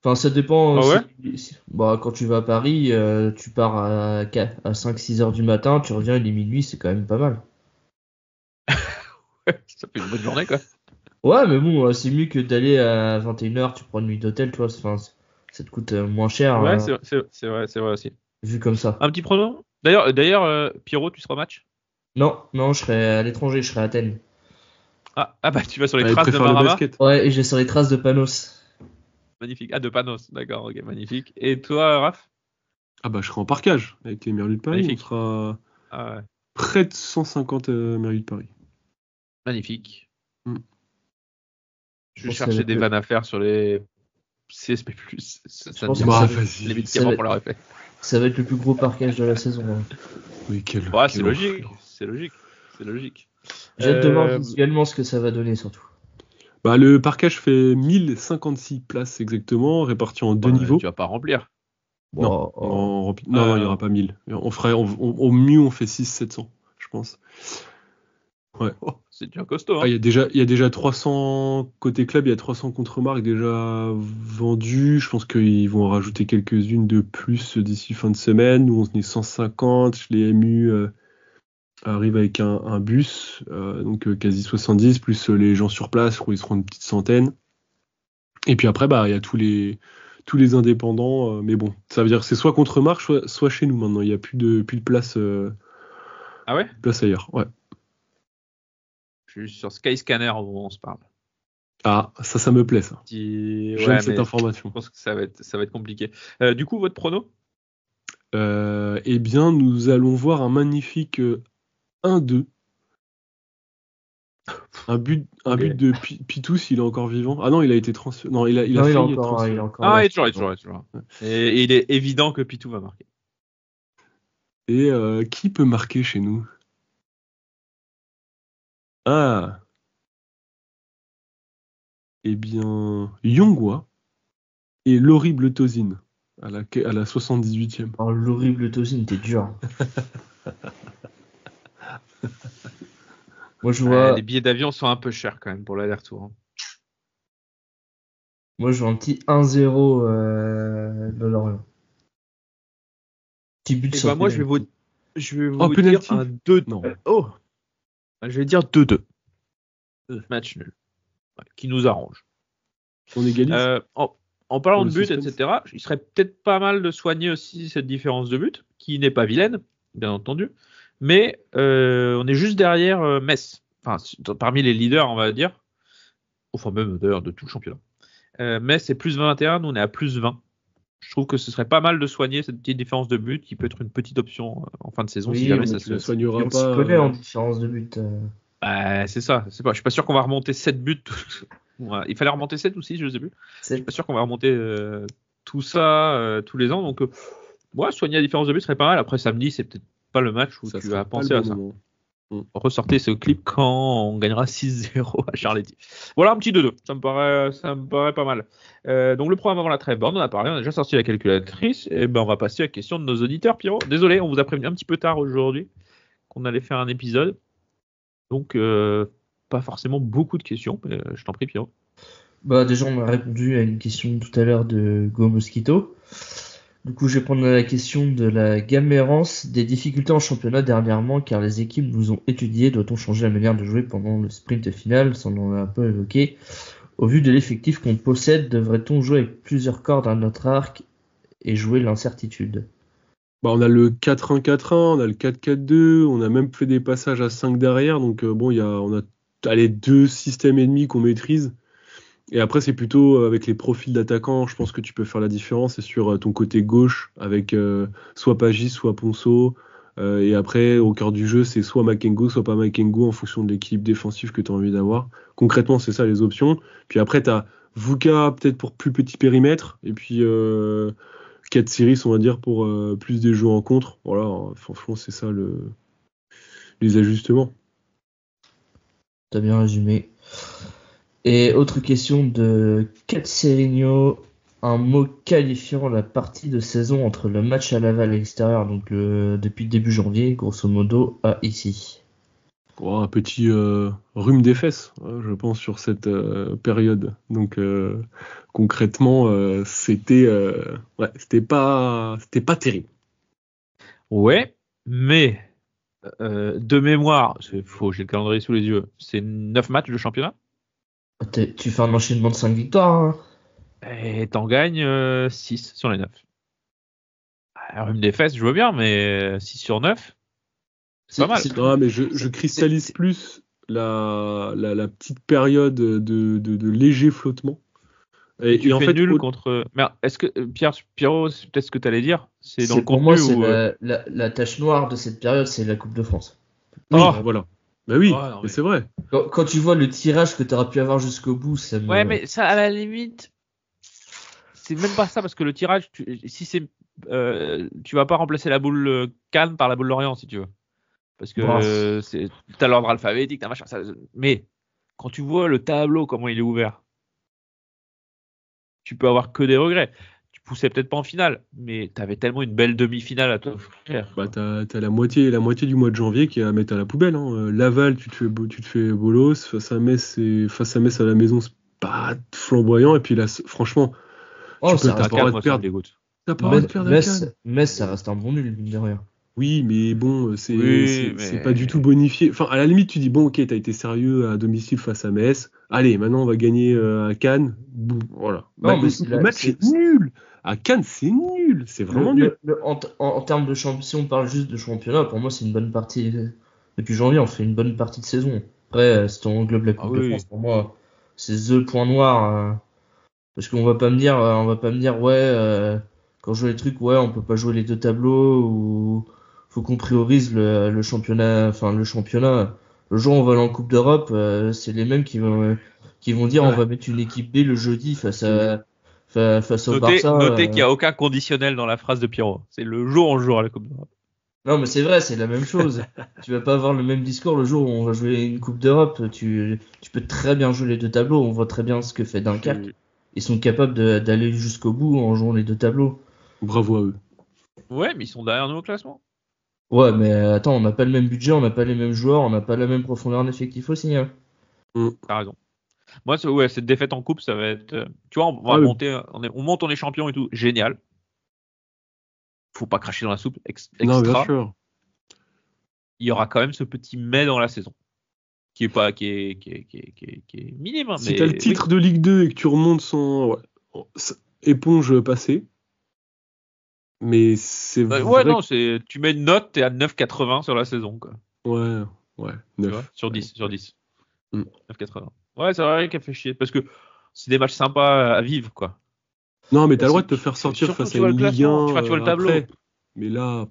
G: Enfin, ça dépend. Quand tu vas à Paris, tu pars à 5-6 heures du matin, tu reviens, il est minuit, c'est quand même pas mal.
F: Ça fait une bonne journée, quoi.
G: Ouais, mais bon, c'est mieux que d'aller à 21h, tu prends une nuit d'hôtel, tu vois, ça te coûte moins cher.
F: Ouais, c'est vrai aussi.
G: Vu comme ça.
F: Un petit prono. D'ailleurs, Pierrot, tu seras au match?
G: Non, je serai à l'étranger, je serai à Athènes.
F: Ah bah tu vas sur les traces de Marama.
G: Ouais, et j'ai sur les traces de Panos.
F: Magnifique. Ah, de Panos, d'accord, ok, magnifique. Et toi, Raph?
H: Ah bah je serai en parkage avec les Merlus de Paris.
F: Magnifique.
H: On sera près de 150 Merlus de Paris.
F: Magnifique. Je vais chercher des vannes à faire sur les CSP+. Les médicaments pour leur effet.
G: Ça va être le plus gros parkage de la saison. Hein.
H: Oui,
F: c'est logique.
G: J'ai hâte de voir visuellement ce que ça va donner surtout.
H: Bah, le parquage fait 1056 places exactement, réparties en deux niveaux.
F: Tu vas pas remplir.
H: Non, non, il n'y aura pas 1000. Au mieux, on fait 600-700, je pense. Ouais.
F: Oh, c'est déjà costaud. Hein.
H: Il y a déjà 300 côté club, il y a 300 contre-marques déjà vendues. Je pense qu'ils vont en rajouter quelques-unes de plus d'ici fin de semaine. Nous, on est 150. Les MU arrivent avec un bus, donc quasi 70, plus les gens sur place, où ils seront une petite centaine. Et puis après, il y a tous les indépendants. Mais bon, ça veut dire que c'est soit contre-marque, soit chez nous maintenant. Il n'y a plus de place.
F: Ah ouais?
H: Place ailleurs, ouais.
F: Je suis sur Skyscanner où on se parle.
H: Ah, ça me plaît, ça. J'aime cette information.
F: Je pense que ça va être compliqué. Du coup, votre prono?
H: Eh bien, nous allons voir un magnifique 1-2. Un but de Pitou s'il est encore vivant. Ah non, il a été transféré. Non, il a failli être transféré.
F: Il est toujours. Et il est évident que Pitou va marquer.
H: Et qui peut marquer chez nous? Ah. Eh bien, Yongwa et l'horrible Tozin à la 78e.
G: Oh, l'horrible Tozin, t'es dur. Moi, je vois.
F: Les billets d'avion sont un peu chers quand même pour l'aller-retour. Hein.
G: Moi, je vois un petit 1-0 de Lorient. Petit but sur
F: moi, je vais vous dire
H: penalty.
F: un 2.
H: Non.
F: Je vais dire 2-2. Match nul. Ouais, qui nous arrange.
H: On égalise.
F: En parlant de but,
H: suspense.
F: etc., il serait peut-être pas mal de soigner aussi cette différence de but, qui n'est pas vilaine, bien entendu. Mais on est juste derrière Metz. Enfin, parmi les leaders, on va dire. Enfin, même d'ailleurs de tout le championnat. Metz est plus 21, nous on est à plus 20. Je trouve que ce serait pas mal de soigner cette petite différence de but qui peut être une petite option en fin de saison si jamais ça se
H: soignera
G: on
H: pas.
G: s'y connaît en différence de but.
F: C'est ça. Je suis pas sûr qu'on va remonter 7 buts. Il fallait remonter 7 ou 6, je sais plus. Je suis pas sûr qu'on va remonter tout ça tous les ans. Donc, soigner la différence de but serait pas mal. Après, samedi, c'est peut-être pas le match où tu vas penser à ça. Ressortez ce clip quand on gagnera 6-0 à Charletti. Voilà un petit 2-2. Ça me paraît pas mal. Donc, le programme avant la trêve, on en a parlé. On a déjà sorti la calculatrice. Et on va passer à la question de nos auditeurs, Pierrot. Désolé, on vous a prévenu un petit peu tard aujourd'hui qu'on allait faire un épisode. Donc, pas forcément beaucoup de questions, mais je t'en prie, Pierrot.
G: Déjà, on a répondu à une question tout à l'heure de Go Mosquito. Du coup, je vais prendre la question de la Gamérance des difficultés en championnat dernièrement, car les équipes nous ont étudié. Doit-on changer la manière de jouer pendant le sprint final? Ça, on en a un peu évoqué. Au vu de l'effectif qu'on possède, devrait-on jouer avec plusieurs cordes à notre arc et jouer l'incertitude?
H: On a le 4-1-4-1, on a le 4-4-2, on a même fait des passages à 5 derrière. Donc, on a les 2 systèmes et demi qu'on maîtrise. Et après, c'est plutôt avec les profils d'attaquants, je pense que tu peux faire la différence. C'est sur ton côté gauche avec soit Pagis, soit Ponceau. Et après, au cœur du jeu, c'est soit Makengo, soit pas Makengo en fonction de l'équipe défensive que tu as envie d'avoir. Concrètement, c'est ça les options. Puis après, tu as Vuka peut-être pour plus petit périmètre. Et puis 4 Siris, on va dire, pour plus des jeux en contre. Voilà, franchement, c'est ça les ajustements.
G: T'as bien résumé. Et autre question de Catserigno, un mot qualifiant la partie de saison entre le match à Laval à l'extérieur, donc depuis début janvier, grosso modo, à ici.
H: Un petit rhume des fesses, je pense, sur cette période. Donc concrètement, c'était pas terrible. Ouais,
F: mais de mémoire, c'est faux, j'ai le calendrier sous les yeux, c'est 9 matchs de championnat.
G: Tu fais un enchaînement de 5 victoires. Hein.
F: Et t'en gagnes 6 sur les 9. Rhume des fesses, je veux bien, mais 6 sur 9, c'est pas mal.
H: Non, mais je cristallise plus la petite période de léger flottement.
F: Et tu fais nul contre. Mais est-ce que Pierrot, c'est peut-être ce que tu allais dire? C'est dans le contenu.
G: Pour moi, c'est la tache noire de cette période, c'est la Coupe de France.
H: Oui, voilà. Bah oui, mais c'est vrai.
G: Quand tu vois le tirage que tu auras pu avoir jusqu'au bout, ça me...
F: Ouais, mais ça, à la limite, c'est même pas ça, parce que le tirage, si c'est, tu vas pas remplacer la boule Cannes par la boule Lorient, si tu veux. Parce que t'as l'ordre alphabétique, t'as machin. Mais quand tu vois le tableau, comment il est ouvert, tu peux avoir que des regrets. Tu poussais peut-être pas en finale, mais t'avais tellement une belle demi-finale à t'offrir.
H: Bah, t'as la moitié du mois de janvier qui est à mettre à la poubelle. Hein. Laval, tu te fais bolos. Face à Metz à la maison, c'est pas flamboyant. Et puis là, franchement, t'as pas le droit de perdre. T'as pas le droit de perdre à Cannes.
G: Metz, ça reste un bon nul, mine de rien.
H: Oui, mais bon, c'est pas du tout bonifié. Enfin, à la limite, tu dis, bon, ok, t'as été sérieux à domicile face à Metz. Allez, maintenant, on va gagner à Cannes. Voilà.
G: Non,
H: le match est nul. À Cannes, c'est nul. C'est vraiment nul.
G: En termes de championnat, si on parle juste de championnat, pour moi, c'est une bonne partie. Depuis janvier, on fait une bonne partie de saison. Après, si on englobe la Coupe de France, pour moi, c'est the point noir. Parce qu'on va pas me dire, ouais, quand je joue les trucs, ouais, on peut pas jouer les deux tableaux ou faut qu'on priorise le championnat. Enfin, le championnat. Le jour où on va aller en Coupe d'Europe, c'est les mêmes qui vont dire, on va mettre une équipe B le jeudi face au Barça.
F: Notez qu'il n'y a aucun conditionnel dans la phrase de Pierrot. C'est le jour où on joue à la Coupe d'Europe.
G: Non, mais c'est vrai, c'est la même chose. Tu vas pas avoir le même discours le jour où on va jouer une Coupe d'Europe. Tu peux très bien jouer les deux tableaux. On voit très bien ce que fait Dunkerque. Ils sont capables d'aller jusqu'au bout en jouant les deux tableaux.
H: Bravo à eux.
F: Ouais, mais ils sont derrière nous au classement.
G: Ouais, mais attends, on n'a pas le même budget, on n'a pas les mêmes joueurs, on n'a pas la même profondeur d'effectif aussi. Hein.
F: T'as raison. Moi, cette défaite en coupe, ça va être. Tu vois, on va monter, on monte, on est champion et tout. Génial. Faut pas cracher dans la soupe. Extra.
H: Non, bien sûr.
F: Il y aura quand même ce petit mais dans la saison. Qui est minime.
H: Si t'as le titre de Ligue 2 et que tu remontes sans éponge passée. Mais c'est vrai.
F: Ouais, non, tu mets une note, t'es à 9,80 sur la saison, quoi.
H: Ouais, 9.
F: Sur 10. 9,80. Ouais, c'est vrai qu'elle fait chier, parce que c'est des matchs sympas à vivre, quoi.
H: Non, mais t'as le droit de te faire sortir face à une Ligue 1.
F: Tu vois le tableau.
H: Mais là,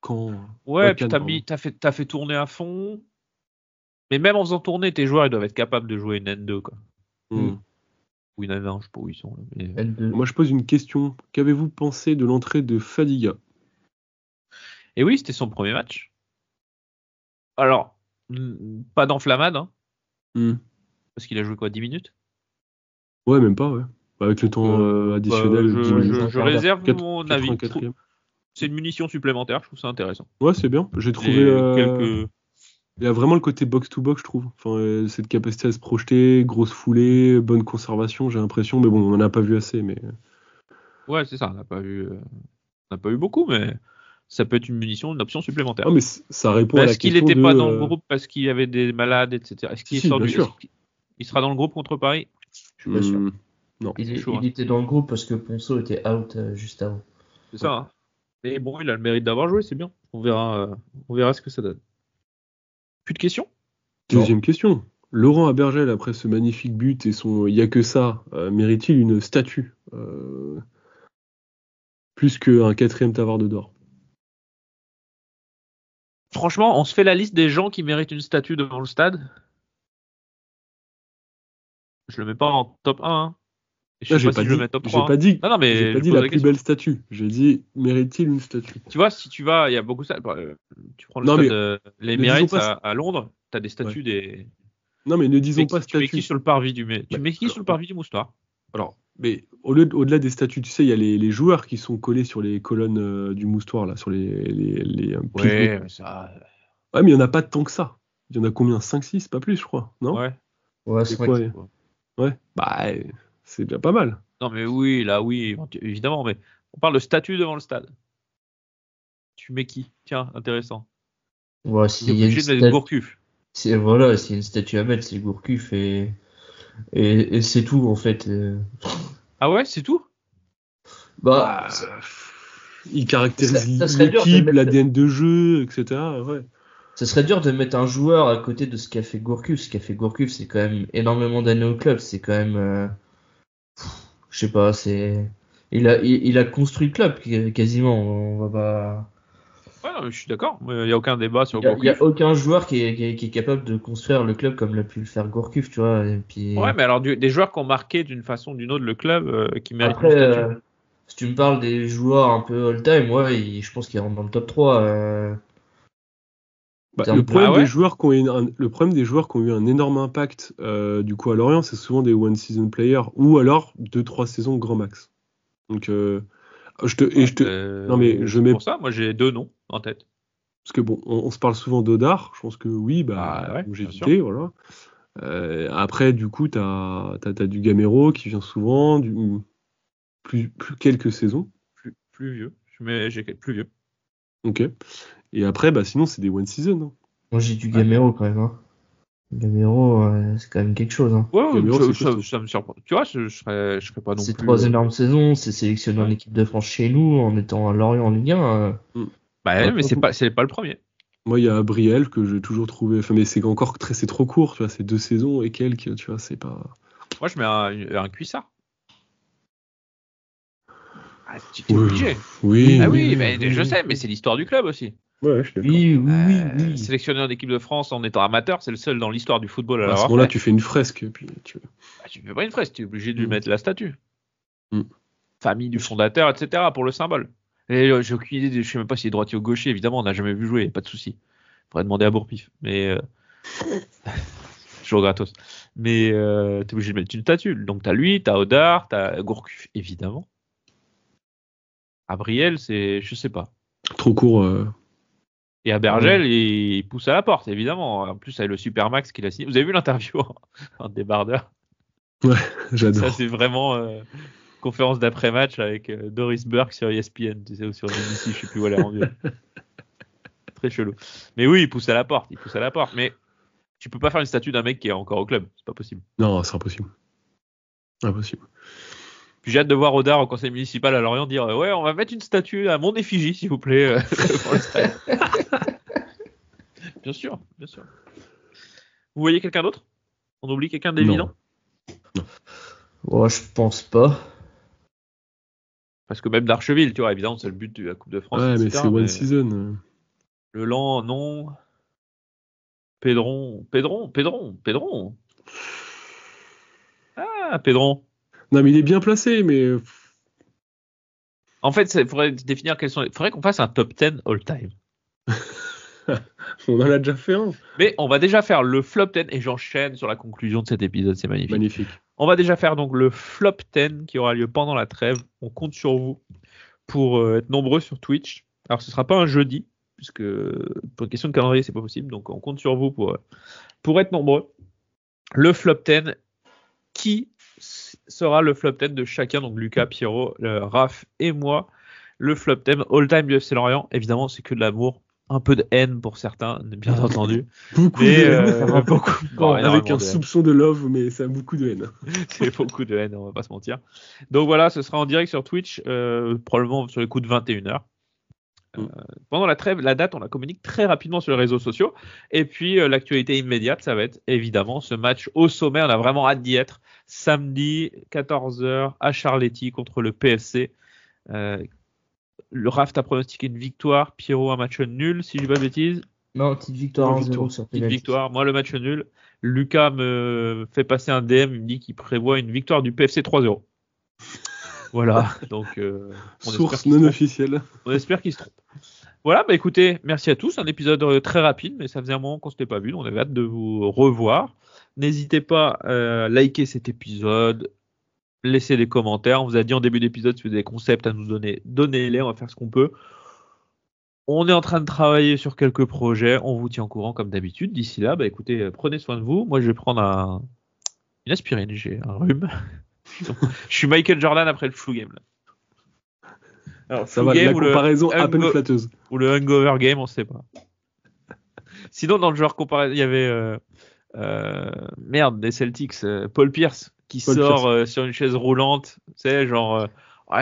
H: quand...
F: Ouais, puis t'as fait tourner à fond. Mais même en faisant tourner, tes joueurs, ils doivent être capables de jouer une N2, quoi. Ou une N1, je sais pas où ils sont. Mais...
H: Moi, je pose une question. Qu'avez-vous pensé de l'entrée de Fadiga ?
F: Et oui, c'était son premier match. Alors, pas d'enflammade, hein. Parce qu'il a joué quoi, 10 minutes ?
H: Ouais, même pas, ouais. Avec le temps additionnel.
F: Je réserve mon avis. C'est une munition supplémentaire, je trouve ça intéressant.
H: Ouais, c'est bien. J'ai trouvé... Il y a vraiment le côté box-to-box, je trouve. Enfin, cette capacité à se projeter, grosse foulée, bonne conservation, j'ai l'impression. Mais bon, on n'en a pas vu assez. Mais...
F: Ouais, c'est ça. On n'a pas vu beaucoup, mais ça peut être une option supplémentaire.
H: Ah, mais ça répond à la question.
F: Parce qu'il n'était pas dans le groupe, parce qu'il y avait des malades, etc. Est-ce qu'il il sera dans le groupe contre Paris ?
G: Je suis pas sûr.
H: Non.
G: Il était dans le groupe parce que Ponceau était out juste avant.
F: C'est ça. Hein. Mais bon, il a le mérite d'avoir joué, c'est bien. On verra ce que ça donne. Plus de questions ?
H: Deuxième question. Laurent Abergel, après ce magnifique but et son il y a que ça, mérite-t-il une statue plus qu'un 4e Tavarde d'or ?
F: Franchement, on se fait la liste des gens qui méritent une statue devant le stade. Je le mets pas en top 1. Hein.
H: Je sais pas si je le mets top 3. J'ai pas dit, j'ai pas dit la plus belle statue. J'ai dit, mérite-t-il une statue ?
F: Tu vois, si tu vas, il y a beaucoup ça. Tu prends le stade l'Emirates à Londres, tu as des statues des.
H: Non, mais ne disons pas statue.
F: Tu mets qui sur le parvis du sur le parvis du Moustoir ?
H: Alors, mais au-delà des statues, tu sais, il y a les joueurs qui sont collés sur les colonnes du Moustoir, là, sur les
F: ouais, mais ça.
H: Ouais, mais il y en a pas tant que ça. Il y en a combien ? 5-6, pas plus, je crois. Non ?
G: Ouais, c'est vrai.
H: Ouais, bah, c'est déjà pas mal.
F: Non, mais oui, évidemment, mais on parle de statue devant le stade. Tu mets qui ? Tiens, intéressant.
G: Ouais, s'il y a
F: obligé de mettre Gourcuff.
G: Voilà, s'il y a une statue à mettre, c'est Gourcuff et c'est tout, en fait.
F: Ah ouais, c'est tout ?
H: Bah, il caractérise l'équipe, l'ADN de jeu, etc. Ouais.
G: Ça serait dur de mettre un joueur à côté de ce qu'a fait Gourcuff. Ce qu'a fait Gourcuff, c'est quand même énormément d'années au club. C'est quand même, je sais pas, il a construit le club quasiment. On va pas.
F: Ouais, non, je suis d'accord. Il y a aucun débat sur
G: Gourcuff. Il y a aucun joueur qui est capable de construire le club comme l'a pu le faire Gourcuff, tu vois. Et puis...
F: Ouais, mais alors des joueurs qui ont marqué d'une façon ou d'une autre le club qui méritent.
G: Après, si tu me parles des joueurs un peu all-time, ouais, je pense qu'ils rentrent dans le top 3.
H: Le problème des joueurs qui ont eu un énorme impact du coup à Lorient, c'est souvent des one season players ou alors 2-3 saisons grand max. Donc non mais je mets
F: pour ça, moi j'ai 2 noms en tête.
H: Parce que bon, on se parle souvent d'Odar, je pense que oui, j'ai cité, voilà. Après, du coup, t'as du Gamero qui vient souvent, plus quelques saisons.
F: Plus vieux, j'ai plus vieux.
H: Ok. Et après, sinon, c'est des one season. Hein.
G: Moi, j'ai du Gamero quand même. Hein. Gamero, c'est quand même quelque chose. Hein.
F: Ouais, Gamero, ça me surprend. Tu vois, je serais pas non plus.
G: C'est 3 énormes saisons, c'est sélectionné en équipe de France chez nous, en étant à Lorient en Ligue 1.
F: Mais c'est pas le premier.
H: Moi, il y a Abriel que j'ai toujours trouvé. Enfin, mais c'est trop court, tu vois. C'est 2 saisons et quelques, tu vois. C'est pas.
F: Moi, je mets un Cuissard. Tu es obligé.
H: Oui.
F: Mais je sais, mais c'est l'histoire du club aussi.
H: Ouais, je suis d'accord.
F: Oui. Sélectionné en équipe de France en étant amateur, c'est le seul dans l'histoire du football.
H: À ce moment-là, tu fais une fresque. Puis tu
F: fais pas une fresque, tu es obligé de lui mettre la statue. Famille du fondateur, etc. pour le symbole. Et j'ai aucune idée, je sais même pas s'il est droitier ou gaucher, évidemment, on n'a jamais vu jouer, pas de souci. Faudrait demander à Bourpif. Mais toujours gratos. Mais t'es obligé de mettre une statue. Donc t'as lui, t'as Odar, t'as Gourcuff, évidemment. Abriel, je sais pas.
H: Trop court.
F: Et à Bergel, il pousse à la porte, évidemment. En plus, avec le Supermax qu'il a signé. Vous avez vu l'interview en débardeur?
H: Ouais, j'adore.
F: Ça, c'est vraiment conférence d'après-match avec Doris Burke sur ESPN, tu sais, ou sur BBC, je sais plus où elle est rendue. Très chelou. Mais oui, il pousse à la porte. Mais tu peux pas faire une statue d'un mec qui est encore au club. C'est pas possible.
H: Non, c'est impossible. Impossible.
F: Puis j'ai hâte de voir Odar au conseil municipal à Lorient dire ouais, on va mettre une statue à mon effigie, s'il vous plaît. Pour le stade. Bien sûr. Vous voyez quelqu'un d'autre? On oublie quelqu'un d'évident?
G: Non. Oh, je pense pas.
F: Parce que même d'Archeville, tu vois, évidemment, c'est le but de la Coupe de France.
H: Ouais,
F: etc.,
H: mais c'est one season.
F: Le Lan, non. Pédron. Ah, Pédron.
H: Non, mais il est bien placé, mais.
F: En fait, il faudrait définir quels sont. Il faudrait qu'on fasse un top 10 all-time.
H: On en a déjà fait un.
F: Mais on va déjà faire le flop 10 et j'enchaîne sur la conclusion de cet épisode, c'est magnifique.
H: Magnifique.
F: On va déjà faire donc le flop 10 qui aura lieu pendant la trêve. On compte sur vous pour être nombreux sur Twitch. Alors ce sera pas un jeudi, puisque pour une question de calendrier, c'est pas possible. Donc on compte sur vous pour être nombreux. Le flop 10, qui sera le flop 10 de chacun, donc Lucas, Pierrot, Raph et moi. Le flop 10 all-time du FC Lorient, évidemment, c'est que de l'amour. Un peu de haine pour certains, bien entendu.
H: Beaucoup de haine.
F: Bon,
H: avec un soupçon de love, mais ça a beaucoup de haine.
F: C'est beaucoup de haine, on va pas se mentir. Donc voilà, ce sera en direct sur Twitch, probablement sur les coups de 21h. Pendant la trêve, la date, on la communique très rapidement sur les réseaux sociaux. Et puis l'actualité immédiate, ça va être évidemment ce match au sommet. On a vraiment hâte d'y être. Samedi, 14h, à Charletti contre le PSC. Le Raph t'a pronostiqué une victoire, Pierrot un match nul, si je dis pas de bêtises.
G: Non, petite victoire 1-0 sur
F: petite victoire, moi le match nul. Lucas me fait passer un DM, il me dit qu'il prévoit une victoire du PFC 3-0. Voilà, donc
H: source non officielle.
F: On espère qu'il se trompe. Voilà, bah écoutez, merci à tous, un épisode très rapide, mais ça faisait un moment qu'on ne s'était pas vu, on avait hâte de vous revoir. N'hésitez pas à liker cet épisode. Laissez des commentaires. On vous a dit en début d'épisode, si vous avez des concepts à nous donner, donnez-les, on va faire ce qu'on peut. On est en train de travailler sur quelques projets, on vous tient au courant comme d'habitude. D'ici là, bah écoutez, prenez soin de vous. Moi, je vais prendre une aspirine, j'ai un rhume. Je suis Michael Jordan après le flu game. Là.
H: Alors, ça va, la comparaison à peine flatteuse.
F: Ou le hangover game, on ne sait pas. Sinon, dans le genre comparé, il y avait des Celtics, Paul Pierce, qui sort sur une chaise roulante, tu sais, genre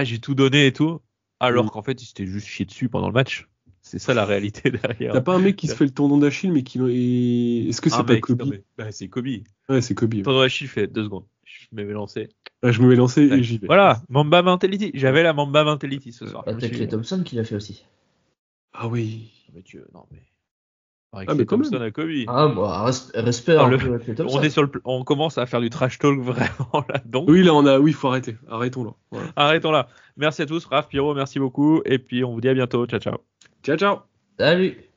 F: j'ai tout donné et tout, alors qu'en fait il s'était juste chié dessus pendant le match. C'est ça la réalité derrière.
H: T'as pas un mec qui se fait le tendon d'Achille, mais est-ce que c'est pas Kobe?
F: C'est Kobe.
H: Ouais, c'est Kobe.
F: Le tendon d'Achille fait 2 secondes. Je me vais lancer.
H: Ouais, je me vais lancer et j'y vais.
F: Voilà, Mamba Mentality. J'avais la Mamba Mentality ce soir.
G: Avec les Thompson qui l'a fait aussi.
H: Ah oui.
F: Mais mais Thompson à Kobe.
G: Ah moi, respect.
F: On commence à faire du trash talk vraiment là. Donc.
H: Oui, là faut arrêter. Arrêtons là. Voilà.
F: Arrêtons là. Merci à tous, Raph, Pierrot, merci beaucoup. Et puis on vous dit à bientôt. Ciao, ciao.
H: Ciao, ciao.
G: Salut.